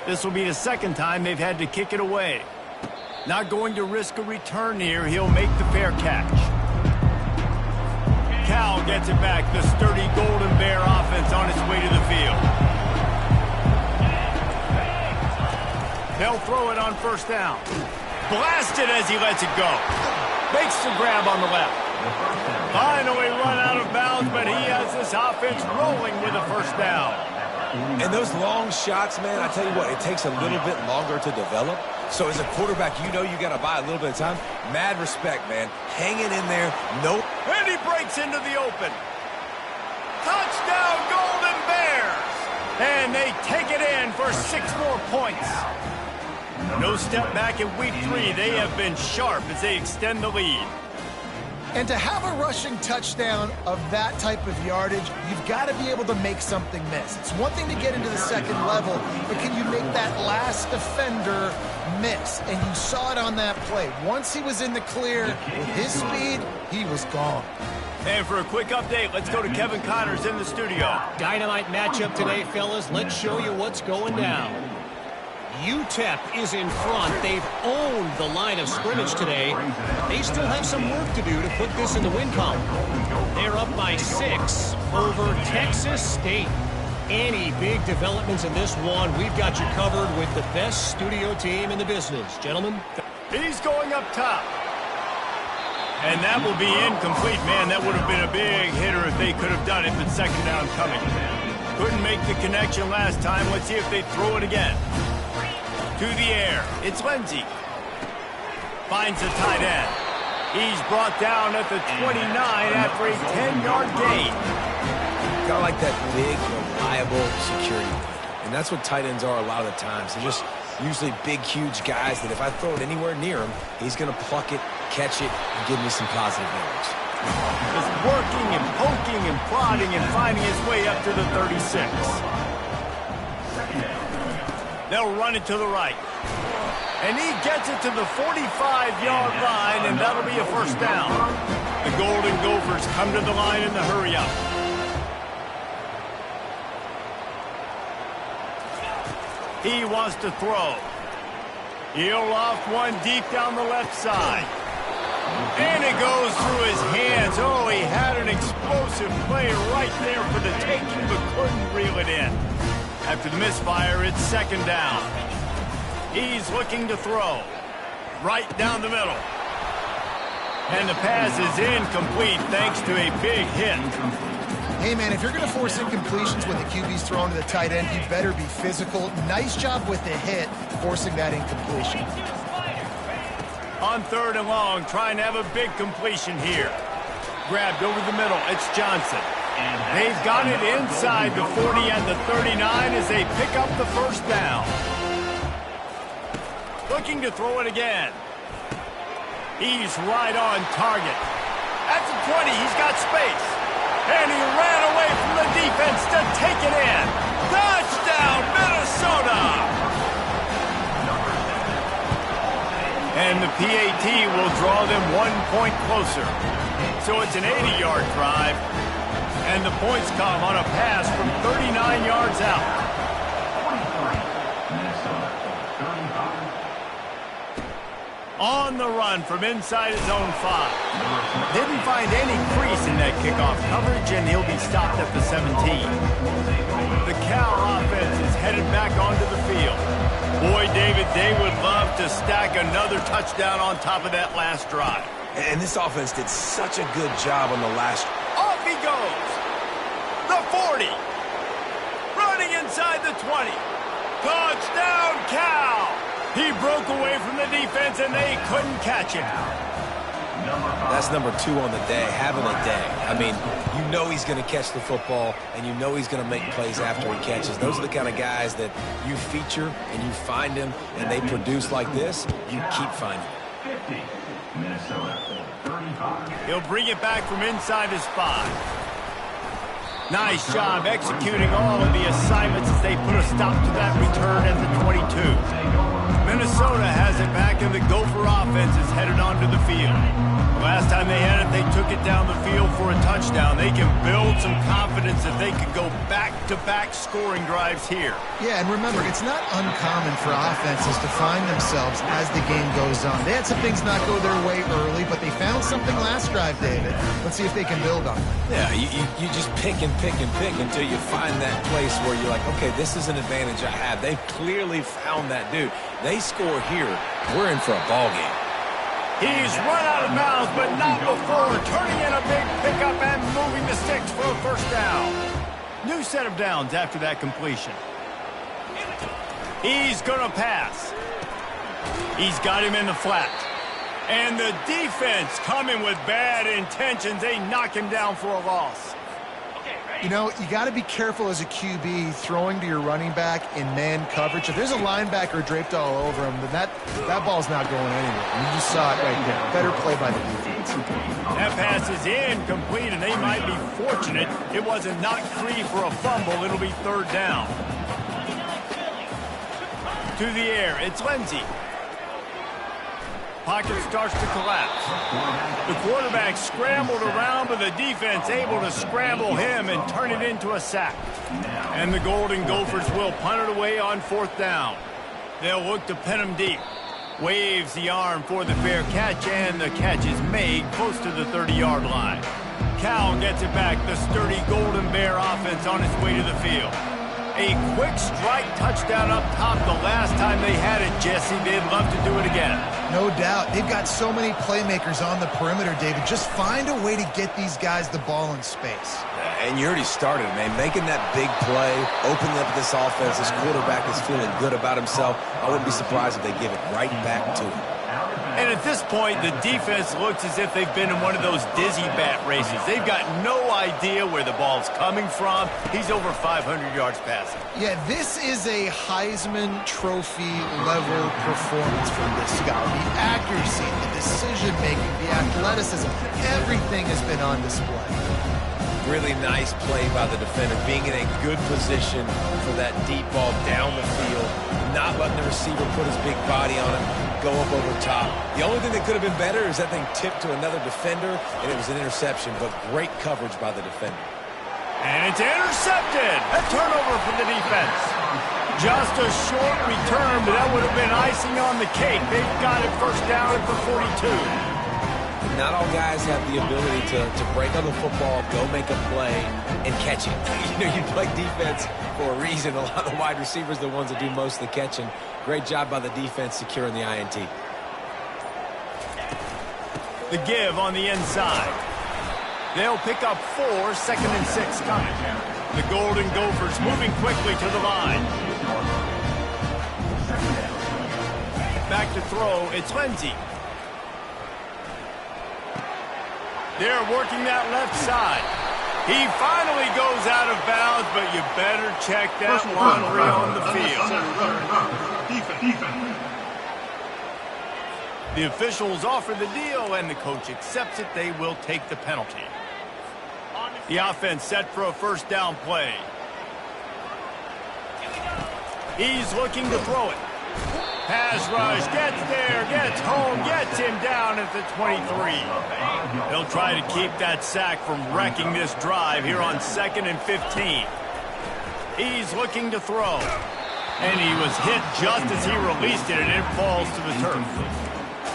[SPEAKER 1] This will be the 2nd time they've had to kick it away. Not going to risk a return here. He'll make the fair catch. Cal gets it back. The sturdy Golden Bear offense on its way to the field. They'll throw it on 1st down. Blasted as he lets it go. Makes the grab on the left. Finally run out of bounds, but he has this offense rolling with a 1st down.
[SPEAKER 2] And those long shots, man, I tell you what, it takes a little bit longer to develop. So as a quarterback, you know you got to buy a little bit of time. Mad respect, man. Hanging in there. Nope.
[SPEAKER 1] And he breaks into the open. Touchdown, Golden Bears! And they take it in for 6 more points. No step back in week 3. They have been sharp as they extend the lead.
[SPEAKER 3] And to have a rushing touchdown of that type of yardage, you've got to be able to make something miss. It's one thing to get into the 2nd level, but can you make that last defender miss? And you saw it on that play. Once he was in the clear, with his speed, he was gone.
[SPEAKER 1] And for a quick update, let's go to Kevin Connors in the studio.
[SPEAKER 4] Dynamite matchup today, fellas. Let's show you what's going down. UTEP is in front. They've owned the line of scrimmage today. They still have some work to do to put this in the win column. They're up by 6 over Texas State. Any big developments in this one, we've got you covered with the best studio team in the business. Gentlemen.
[SPEAKER 1] He's going up top. And that will be incomplete. Man, that would have been a big hitter if they could have done it, but 2nd down coming. Couldn't make the connection last time. Let's see if they throw it again. To the air. It's Lindsey. Finds the tight end. He's brought down at the 29 after a 10-yard gain.
[SPEAKER 2] Kind of like that big, reliable security. And that's what tight ends are a lot of the times. They're just Usually big, huge guys that if I throw it anywhere near him, he's going to pluck it, catch it, and give me some positive yards.
[SPEAKER 1] Just working and poking and prodding and finding his way up to the 36. They'll run it to the right. And he gets it to the 45-yard line, and that'll be a first down. The Golden Gophers come to the line in the hurry-up. He wants to throw. He'll loft one deep down the left side. And it goes through his hands. Oh, he had an explosive play right there for the taking, but couldn't reel it in. After the misfire, it's second down. He's looking to throw. Right down the middle. And the pass is incomplete thanks to a big hit.
[SPEAKER 3] Hey, man, if you're going to force incompletions when the QB's thrown to the tight end, you better be physical. Nice job with the hit, forcing that incompletion.
[SPEAKER 1] On third and long, trying to have a big completion here. Grabbed over the middle. It's Johnson. They've got it inside the 40 and the 39 as they pick up the first down. Looking to throw it again. He's right on target. At the 20, he's got space. And he ran away from the defense to take it in. Touchdown, Minnesota! And the PAT will draw them 1 point closer. So it's an 80-yard drive. And the points come on a pass from 39 yards out. On the run from inside his own 5. Didn't find any crease in that kickoff coverage, and he'll be stopped at the 17. The Cal offense is headed back onto the field. Boy, David, they would love to stack another touchdown on top of that last drive.
[SPEAKER 2] And this offense did such a good job on the last.
[SPEAKER 1] Off he goes. The 40. Running inside the 20. Touchdown, Cal! He broke away from the defense, and they couldn't catch him.
[SPEAKER 2] That's number 2 on the day, having a day. I mean, you know he's going to catch the football, and you know he's going to make plays after he catches. Those are the kind of guys that you feature, and you find them, and they produce like this, you keep finding them.
[SPEAKER 5] 50, Minnesota, 35.
[SPEAKER 1] He'll bring it back from inside his 5. Nice job executing all of the assignments as they put a stop to that return at the 22. Minnesota has it back, and the Gopher offense is headed onto the field. The last time they had it, they took it down the field for a touchdown. They can build some confidence that they could go back-to-back scoring drives here.
[SPEAKER 3] Yeah, and remember, it's not uncommon for offenses to find themselves as the game goes on. They had some things not go their way early, but they found something last drive, David. Let's see if they can build on it.
[SPEAKER 2] Yeah, you just pick and pick and pick until you find that place where you're like, okay, this is an advantage I have. They've clearly found that dude. They score here, we're in for a ball game.
[SPEAKER 1] He's run out of bounds, but not before turning in a big pickup and moving the sticks for a first down. New set of downs after that completion. He's going to pass. He's got him in the flat. And the defense coming with bad intentions. They knock him down for a loss.
[SPEAKER 3] You know, you got to be careful as a QB throwing to your running back in man coverage. If there's a linebacker draped all over him, then that ball's not going anywhere. You just saw it right there. Better play by the defense.
[SPEAKER 1] That pass is incomplete, and they might be fortunate it wasn't knocked free for a fumble. It'll be third down. To the air, it's Lindsey. Pocket starts to collapse. The quarterback scrambled around, but the defense able to scramble him and turn it into a sack. And the Golden Gophers will punt it away on fourth down. They'll look to pin him deep. Waves the arm for the fair catch, and the catch is made close to the 30-yard line. Cal gets it back. The sturdy Golden Bear offense on its way to the field. A quick strike touchdown up top the last time they had it, Jesse. They'd love to do it again.
[SPEAKER 3] No doubt. They've got so many playmakers on the perimeter, David. Just find a way to get these guys the ball in space.
[SPEAKER 2] And you already started, man. Making that big play, opening up this offense. This quarterback is feeling good about himself. I wouldn't be surprised if they give it right back to him.
[SPEAKER 1] And at this point, the defense looks as if they've been in one of those dizzy bat races. They've got no idea where the ball's coming from. He's over 500 yards passing.
[SPEAKER 3] Yeah, this is a Heisman Trophy level performance from this guy. The accuracy, the decision-making, the athleticism, everything has been on display.
[SPEAKER 2] Really nice play by the defender, being in a good position for that deep ball down the field, not letting the receiver put his big body on him, go up over top. The only thing that could have been better is that thing tipped to another defender, and it was an interception, but great coverage by the defender.
[SPEAKER 1] And it's intercepted. A turnover for the defense. Just a short return, but that would have been icing on the cake. They've got it first down at the 42.
[SPEAKER 2] Not all guys have the ability to break on the football, go make a play, and catch it. You know, you play defense for a reason. A lot of the wide receivers are the ones that do most of the catching. Great job by the defense securing the INT.
[SPEAKER 1] The give on the inside. They'll pick up 4, 2nd and 6 coming. The Golden Gophers moving quickly to the line. Back to throw, it's Lindsey. They're working that left side. He finally goes out of bounds, but you better check that laundry on the field. The officials offer the deal, and the coach accepts it. They will take the penalty. The offense set for a first down play. He's looking to throw it. Pass rush, gets there, gets home, gets him down at the 23. They'll try to keep that sack from wrecking this drive here on 2nd and 15. He's looking to throw. And he was hit just as he released it, and it falls to the turf.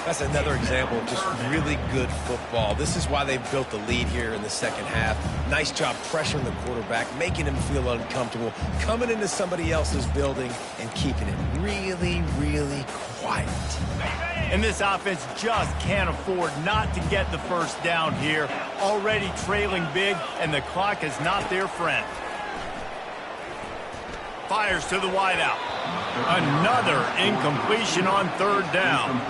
[SPEAKER 2] That's another example of just really good football. This is why they've built the lead here in the second half. Nice job pressuring the quarterback, making him feel uncomfortable, coming into somebody else's building and keeping it really, really quiet.
[SPEAKER 1] And this offense just can't afford not to get the first down here. Already trailing big, and the clock is not their friend. Fires to the wideout. Another incompletion on 3rd down.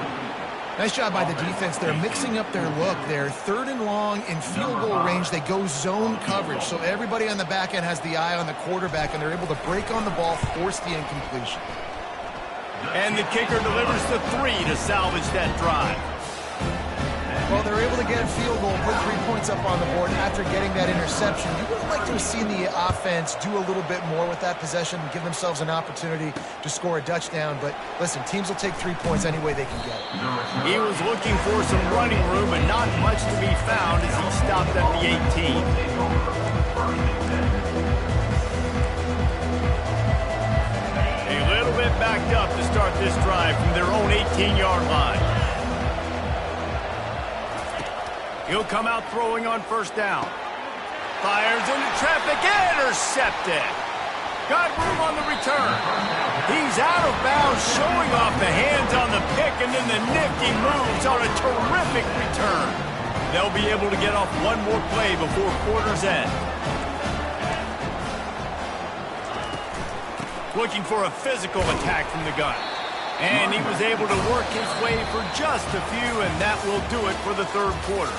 [SPEAKER 3] Nice job by the defense. They're mixing up their look. They're 3rd and long in field goal range. They go zone coverage, so everybody on the back end has the eye on the quarterback, and they're able to break on the ball, force the incompletion.
[SPEAKER 1] And the kicker delivers the 3 to salvage that drive.
[SPEAKER 3] Well, they're able to get a field goal, put 3 points up on the board after getting that interception. You would have liked to have seen the offense do a little bit more with that possession and give themselves an opportunity to score a touchdown. But listen, teams will take 3 points any way they can get it.
[SPEAKER 1] He was looking for some running room, but not much to be found as he stopped at the 18. A little bit backed up to start this drive from their own 18-yard line. He'll come out throwing on first down. Fires into traffic, intercepted. Got room on the return. He's out of bounds, showing off the hands on the pick, and then the nifty moves on a terrific return. They'll be able to get off one more play before quarter's end. Looking for a physical attack from the gun. And he was able to work his way for just a few, and that will do it for the 3rd quarter.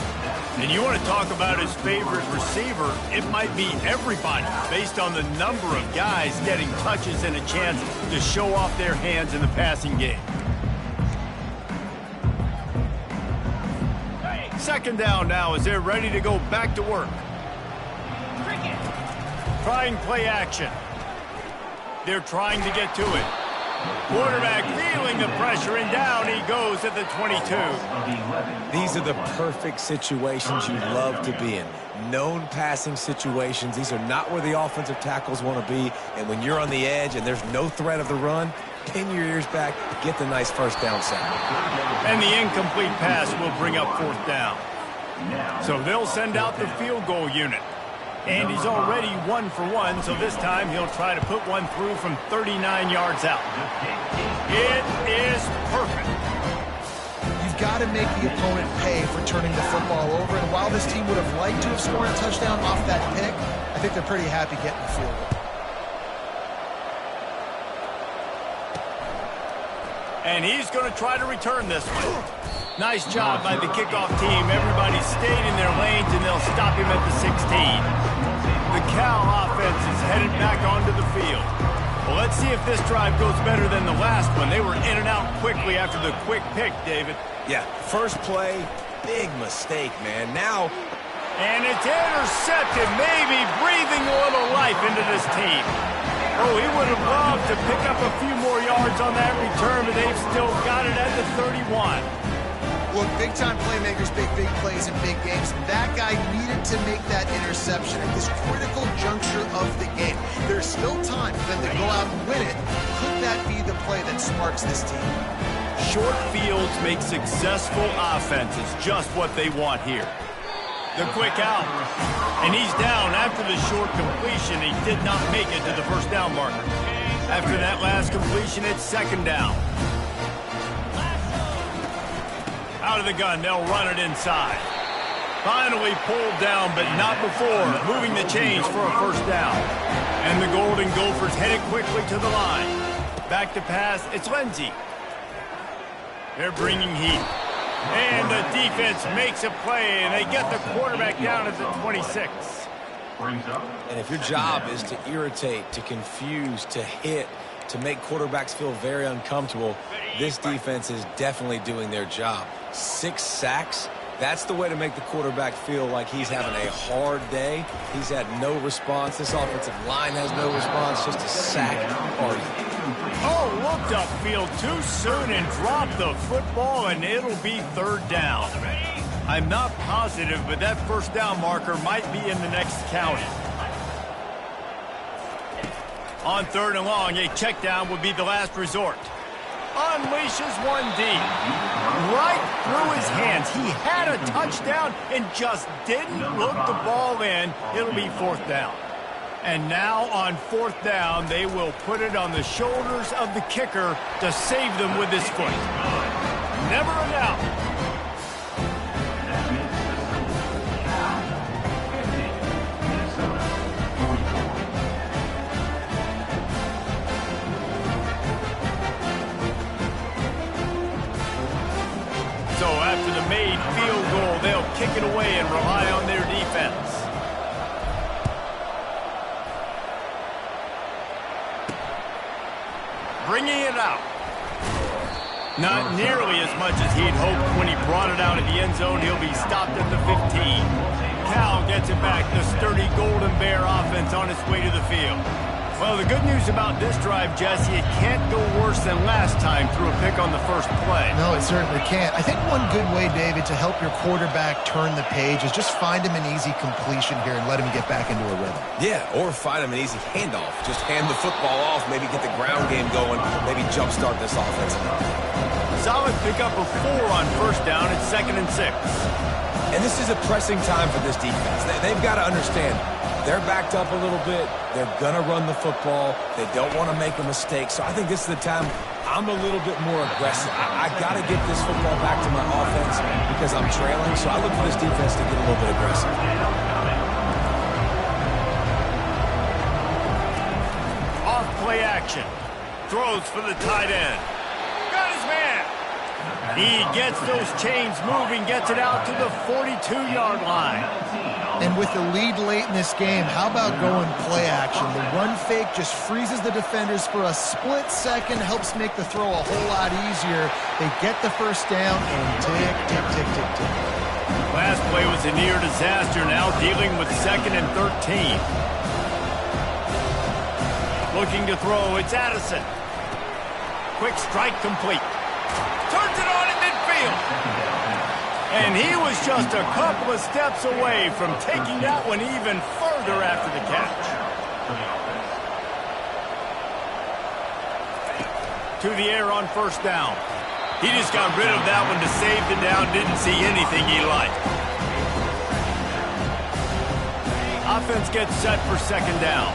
[SPEAKER 1] And you want to talk about his favorite receiver, it might be everybody, based on the number of guys getting touches and a chance to show off their hands in the passing game. 2nd down now as they're ready to go back to work. Trying play action. They're trying to get to it. Quarterback feeling the pressure, and down he goes at the 22.
[SPEAKER 2] These are the perfect situations you love to be in. Known passing situations. These are not where the offensive tackles want to be. And when you're on the edge and there's no threat of the run, pin your ears back, get the nice first down sack.
[SPEAKER 1] And the incomplete pass will bring up 4th down. So they'll send out the field goal unit. And he's already 1 for 1, so this time he'll try to put one through from 39 yards out. It is perfect.
[SPEAKER 3] got to make the opponent pay for turning the football over. And while this team would have liked to have scored a touchdown off that pick, I think they're pretty happy getting the field goal.
[SPEAKER 1] And he's going to try to return this one. Nice job by the kickoff team. Everybody stayed in their lanes, and they'll stop him at the 16. The Cal offense is headed back onto the field. Well, let's see if this drive goes better than the last one. They were in and out quickly after the quick pick, David.
[SPEAKER 2] Yeah, first play, big mistake, man. Now...
[SPEAKER 1] And it's intercepted, maybe breathing a little life into this team. Oh, he would have loved to pick up a few more yards on that return, but they've still got it at the 31.
[SPEAKER 3] Look, big-time playmakers make big plays in big games. That guy needed to make that interception at this critical juncture of the game. There's still time for them to go out and win it. Could that be the play that sparks this team?
[SPEAKER 1] Short fields make successful offenses just what they want here. The quick out. And he's down after the short completion. He did not make it to the first down marker. After that last completion, it's second down. Out of the gun, they'll run it inside. Finally pulled down, but not before moving the chains for a first down. And the Golden Gophers headed quickly to the line. Back to pass, it's Lindsey. They're bringing heat. And the defense makes a play, and they get the quarterback down at the 26.
[SPEAKER 2] And if your job is to irritate, to confuse, to hit, to make quarterbacks feel very uncomfortable, this defense is definitely doing their job. 6 sacks, that's the way to make the quarterback feel like he's having a hard day. He's had no response. This offensive line has no response, just a sack party.
[SPEAKER 1] Oh, looked upfield too soon and dropped the football, and it'll be third down. I'm not positive, but that first down marker might be in the next county. On third and long, a check down would be the last resort. Unleashes one deep. Right through his hands. He had a touchdown and just didn't look the ball in. It'll be fourth down. And now on fourth down, they will put it on the shoulders of the kicker to save them with his foot. Never a doubt. So after the made field goal, they'll kick it away and rely on their defense. Bringing it out. Not nearly as much as he'd hoped when he brought it out of the end zone. He'll be stopped at the 15. Cal gets it back. The sturdy Golden Bear offense on its way to the field. Well, the good news about this drive, Jesse, it can't go worse than last time through a pick on the first play.
[SPEAKER 3] No, it certainly can't. I think one good way, David, to help your quarterback turn the page is just find him an easy completion here and let him get back into a rhythm.
[SPEAKER 2] Yeah, or find him an easy handoff. Just hand the football off, maybe get the ground game going, maybe jumpstart this offense.
[SPEAKER 1] Solid pickup of 4 on first down. It's 2nd and 6.
[SPEAKER 2] And this is a pressing time for this defense. They've got to understand, they're backed up a little bit. They're going to run the football. They don't want to make a mistake. So I think this is the time I'm a little bit more aggressive. I got to get this football back to my offense because I'm trailing. So I look for this defense to get a little bit aggressive.
[SPEAKER 1] Off play action. Throws for the tight end. Got his man. He gets those chains moving, gets it out to the 42-yard line.
[SPEAKER 3] And with the lead late in this game, how about going play action? The run fake just freezes the defenders for a split second, helps make the throw a whole lot easier. They get the first down and tick, tick, tick, tick, tick.
[SPEAKER 1] Last play was a near disaster, now dealing with 2nd and 13. Looking to throw, it's Addison. Quick strike complete. Turns it on in midfield. And he was just a couple of steps away from taking that one even further after the catch. To the air on first down. He just got rid of that one to save the down, didn't see anything he liked. Offense gets set for 2nd down.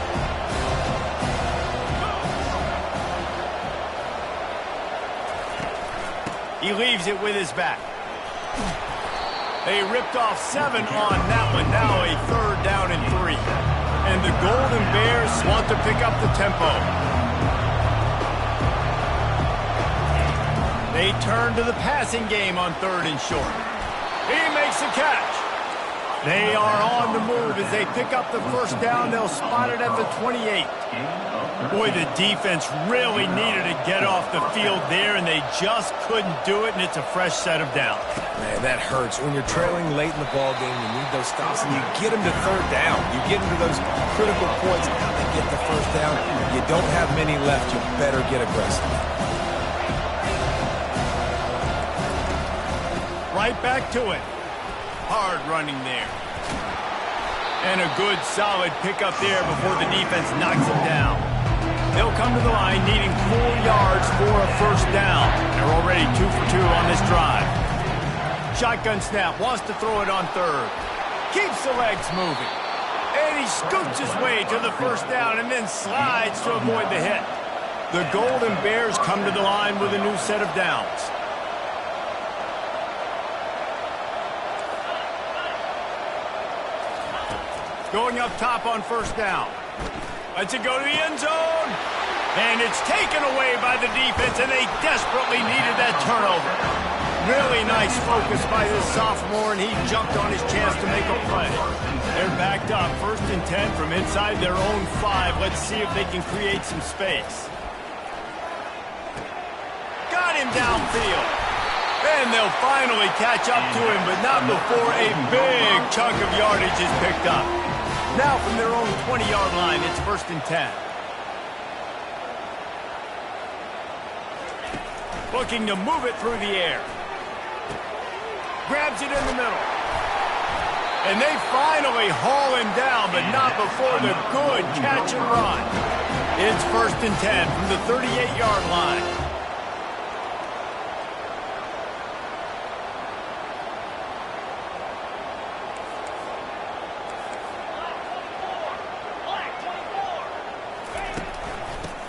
[SPEAKER 1] He leaves it with his back. They ripped off 7 on that one. Now a 3rd down and 3. And the Golden Bears want to pick up the tempo. They turn to the passing game on 3rd and short. He makes the catch. They are on the move as they pick up the 1st down. They'll spot it at the 28. Boy, the defense really needed to get off the field there, and they just couldn't do it, and it's a fresh set of downs.
[SPEAKER 2] Man, that hurts. When you're trailing late in the ball game, you need those stops, and you get them to 3rd down. You get into those critical points, and they get the 1st down. You don't have many left. You better get aggressive.
[SPEAKER 1] Right back to it. Hard running there. And a good, solid pickup there before the defense knocks him down. They'll come to the line needing 4 yards for a 1st down. They're already 2 for 2 on this drive. Shotgun snap, wants to throw it on 3rd. Keeps the legs moving. And he scoots his way to the 1st down and then slides to avoid the hit. The Golden Bears come to the line with a new set of downs. Going up top on 1st down. Lets it go to the end zone. And it's taken away by the defense, and they desperately needed that turnover. Really nice focus by this sophomore, and he jumped on his chance to make a play. They're backed up, 1st and 10 from inside their own 5. Let's see if they can create some space. Got him downfield. And they'll finally catch up to him, but not before a big chunk of yardage is picked up. Now from their own 20-yard line, it's 1st and 10. Looking to move it through the air. Grabs it in the middle. And they finally haul him down, but not before the good catch and run. It's 1st and 10 from the 38-yard line.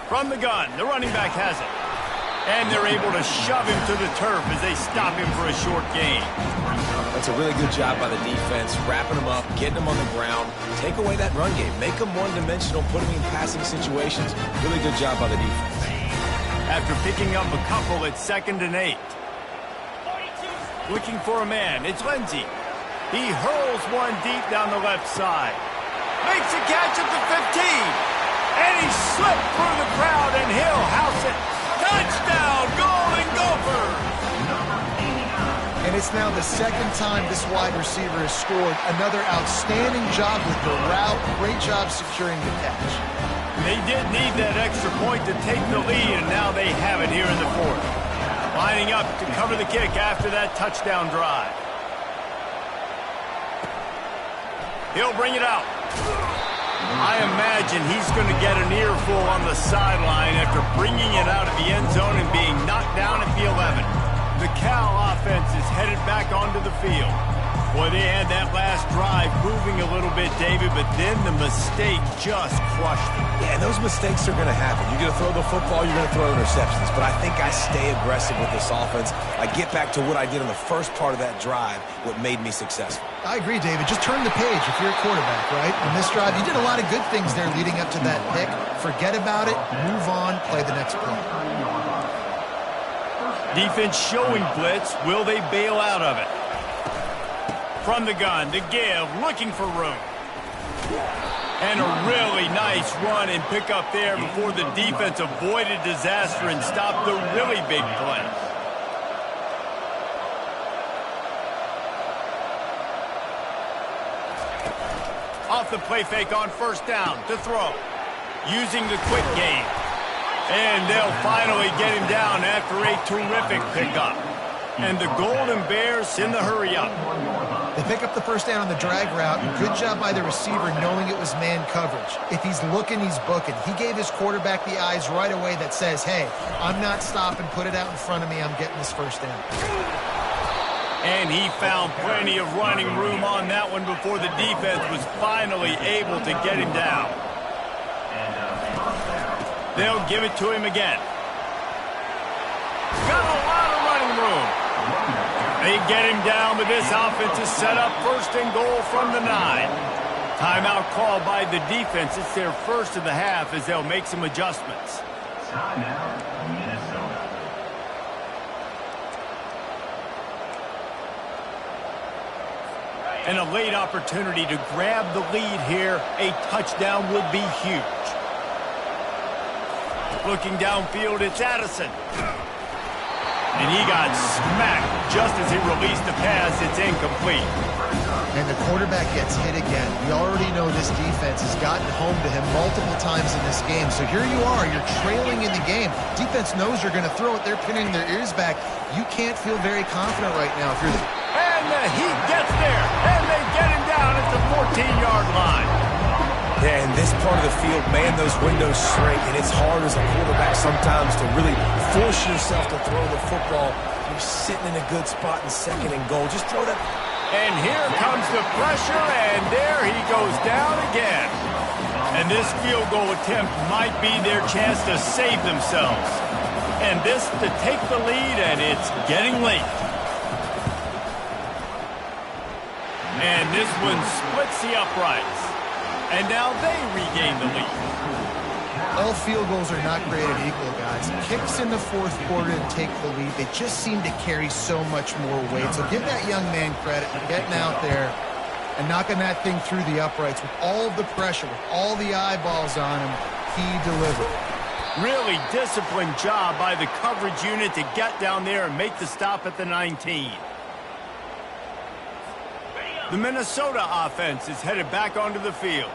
[SPEAKER 1] From the gun, the running back has it. And they're able to shove him to the turf as they stop him for a short gain.
[SPEAKER 2] That's a really good job by the defense, wrapping them up, getting them on the ground. Take away that run game. Make them one-dimensional, put them in passing situations. Really good job by the defense.
[SPEAKER 1] After picking up a couple, it's 2nd and 8. Looking for a man, it's Lindsey. He hurls one deep down the left side. Makes a catch at the 15. And he slipped through the crowd, and he'll house it. Touchdown, Golden Gophers!
[SPEAKER 3] And it's now the 2nd time this wide receiver has scored. Another outstanding job with the route. Great job securing the catch.
[SPEAKER 1] They did need that extra point to take the lead, and now they have it here in the 4th. Lining up to cover the kick after that touchdown drive. He'll bring it out. I imagine he's going to get an earful on the sideline after bringing it out of the end zone and being knocked down at the 11. The Cal offense is headed back onto the field. Boy, they had that last drive moving a little bit, David, but then the mistake just crushed them.
[SPEAKER 2] Yeah, those mistakes are going to happen. You're going to throw the football, you're going to throw interceptions. But I think I stay aggressive with this offense. I get back to what I did in the first part of that drive, what made me successful.
[SPEAKER 3] I agree, David. Just turn the page if you're a quarterback, right? On this drive, you did a lot of good things there leading up to that pick. Forget about it, move on, play the next play.
[SPEAKER 1] Defense showing blitz. Will they bail out of it? From the gun, to give, looking for room. And a really nice run and pick up there before the defense avoided disaster and stopped the really big play. Off the play fake on 1st down to throw. Using the quick game. And they'll finally get him down after a terrific pickup. And the Golden Bears in the hurry up.
[SPEAKER 3] They pick up the 1st down on the drag route. Good job by the receiver knowing it was man coverage. If he's looking, he's booking. He gave his quarterback the eyes right away that says, hey, I'm not stopping. Put it out in front of me. I'm getting this 1st down.
[SPEAKER 1] And he found plenty of running room on that one before the defense was finally able to get him down. They'll give it to him again. Got a lot of running room. They get him down, but this offense is set up first and goal from the 9. Timeout called by the defense. It's their first of the half as they'll make some adjustments.
[SPEAKER 5] Timeout, Minnesota.
[SPEAKER 1] And a late opportunity to grab the lead here. A touchdown would be huge. Looking downfield, it's Addison. And he got smacked just as he released the pass. It's incomplete.
[SPEAKER 3] And the quarterback gets hit again. We already know this defense has gotten home to him multiple times in this game. So here you are, you're trailing in the game. Defense knows you're going to throw it. They're pinning their ears back. You can't feel very confident right now if you're the...
[SPEAKER 1] And the heat gets there, and they get him down at the 14-yard line.
[SPEAKER 2] Yeah, in this part of the field, man, those windows shrink, and it's hard as a quarterback sometimes to really force yourself to throw the football. You're sitting in a good spot in second and goal. Just throw that.
[SPEAKER 1] And here comes the pressure, and there he goes down again. And this field goal attempt might be their chance to save themselves. And this to take the lead, and it's getting late. And this one splits the uprights. And now they regain the lead.
[SPEAKER 3] All field goals are not created equal, guys. Kicks in the fourth quarter to take the lead. They just seem to carry so much more weight. So give that young man credit for getting out there and knocking that thing through the uprights with all of the pressure, with all the eyeballs on him. He delivered.
[SPEAKER 1] Really disciplined job by the coverage unit to get down there and make the stop at the 19. The Minnesota offense is headed back onto the field.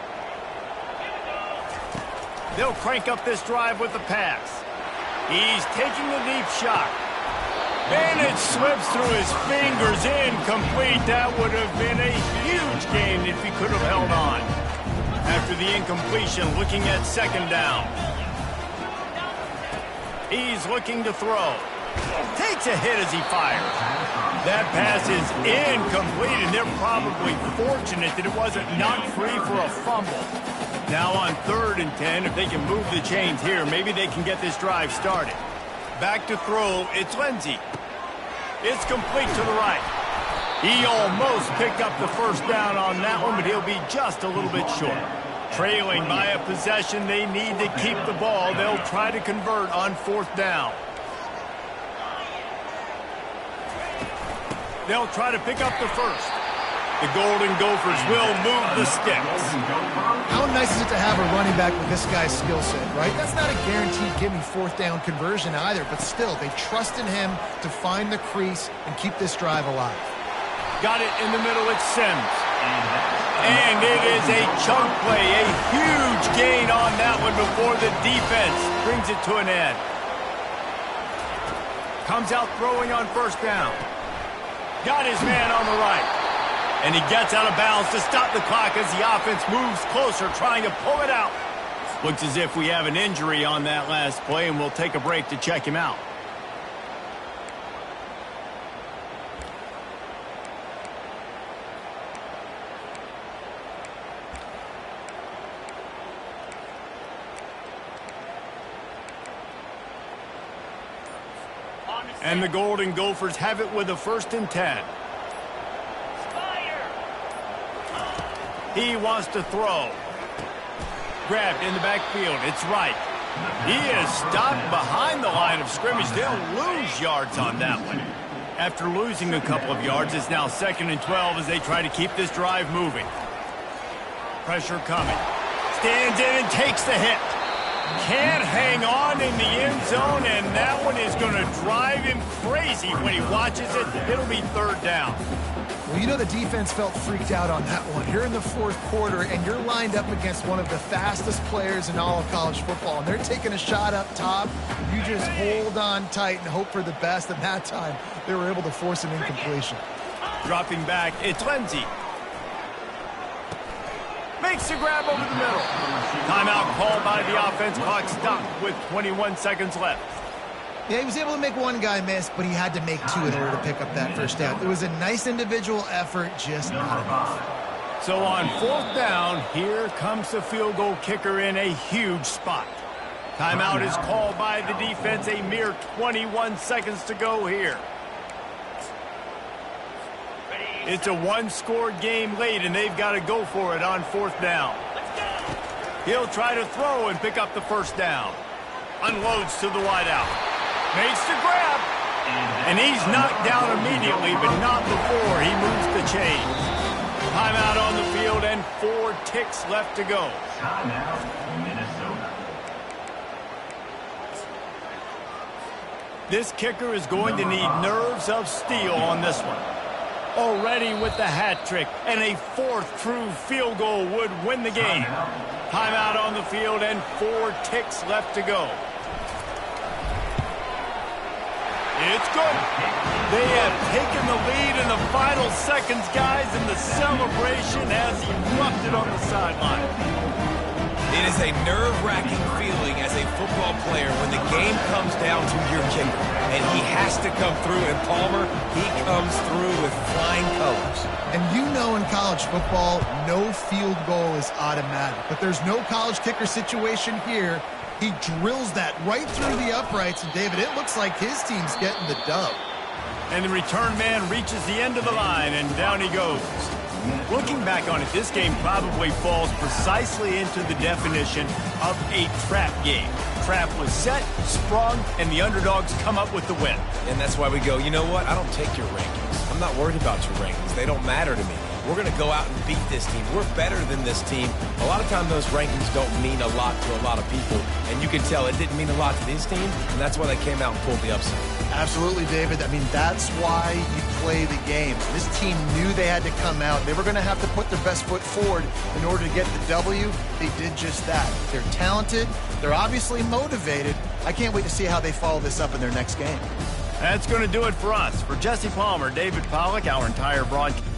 [SPEAKER 1] They'll crank up this drive with the pass. He's taking the deep shot. And it slips through his fingers, incomplete. That would have been a huge gain if he could have held on. After the incompletion, looking at second down. He's looking to throw. Takes a hit as he fires. That pass is incomplete, and they're probably fortunate that it wasn't knocked free for a fumble. Now on 3rd and 10, if they can move the chains here, maybe they can get this drive started. Back to throw, it's Lindsey. It's complete to the right. He almost picked up the first down on that one, but he'll be just a little bit short. Trailing by a possession, they need to keep the ball. They'll try to convert on 4th down. They'll try to pick up the first. The Golden Gophers will move the sticks.
[SPEAKER 3] How nice is it to have a running back with this guy's skill set, right? That's not a guaranteed give-me 4th down conversion either, but still, they trust in him to find the crease and keep this drive alive.
[SPEAKER 1] Got it in the middle, it's Sims. And it is a chunk play, a huge gain on that one before the defense brings it to an end. Comes out throwing on 1st down. Got his man on the right. And he gets out of bounds to stop the clock as the offense moves closer, trying to pull it out. Looks as if we have an injury on that last play, and we'll take a break to check him out. And the Golden Gophers have it with a 1st and 10. He wants to throw. Grabbed in the backfield. It's right. He is stopped behind the line of scrimmage. They'll lose yards on that one. After losing a couple of yards, it's now 2nd and 12 as they try to keep this drive moving. Pressure coming. Stands in and takes the hit. Can't hang on in the end zone, and that one is going to drive him crazy when he watches it. It'll be 3rd down.
[SPEAKER 3] Well, you know the defense felt freaked out on that one. You're in the 4th quarter, and you're lined up against one of the fastest players in all of college football, and they're taking a shot up top. You just hold on tight and hope for the best, and that time they were able to force an incompletion.
[SPEAKER 1] Dropping back, it's Lindsey. Makes the grab over the middle. Timeout called by the offense. Clock stopped with 21 seconds left.
[SPEAKER 3] Yeah, he was able to make one guy miss, but he had to make 2 in order to pick up that 1st down. It was a nice individual effort, just not enough.
[SPEAKER 1] So on 4th down, here comes the field goal kicker in a huge spot. Timeout is called by the defense. A mere 21 seconds to go here. It's a one-score game late, and they've got to go for it on 4th down. He'll try to throw and pick up the first down. Unloads to the wideout. Makes the grab. And he's knocked down immediately, but not before he moves the chains. Timeout on the field and 4 ticks left to go.
[SPEAKER 5] Timeout, Minnesota.
[SPEAKER 1] This kicker is going to need nerves of steel on this one. Already with the hat trick, and a 4th true field goal would win the game. Timeout on the field and 4 ticks left to go. It's good. They have taken the lead in the final seconds, guys, and the celebration has erupted on the sideline.
[SPEAKER 2] It is a nerve-wracking feeling as a football player when the game comes down to your kicker. And he has to come through. And Palmer, he comes through with flying colors.
[SPEAKER 3] And you know in college football, no field goal is automatic. But there's no college kicker situation here. He drills that right through the uprights. And, David, it looks like his team's getting the dub.
[SPEAKER 1] And the return man reaches the end of the line, and down he goes. Looking back on it, this game probably falls precisely into the definition of a trap game. Trap was set, sprung, and the underdogs come up with the win.
[SPEAKER 2] And that's why we go, you know what? I don't take your rankings. I'm not worried about your rankings. They don't matter to me. We're going to go out and beat this team. We're better than this team. A lot of times those rankings don't mean a lot to a lot of people, and you can tell it didn't mean a lot to this team, and that's why they came out and pulled the upset.
[SPEAKER 3] Absolutely, David. I mean, that's why you play the games. This team knew they had to come out. They were going to have to put their best foot forward in order to get the W. They did just that. They're talented. They're obviously motivated. I can't wait to see how they follow this up in their next game.
[SPEAKER 1] That's going to do it for us. For Jesse Palmer, David Pollack, our entire broadcast.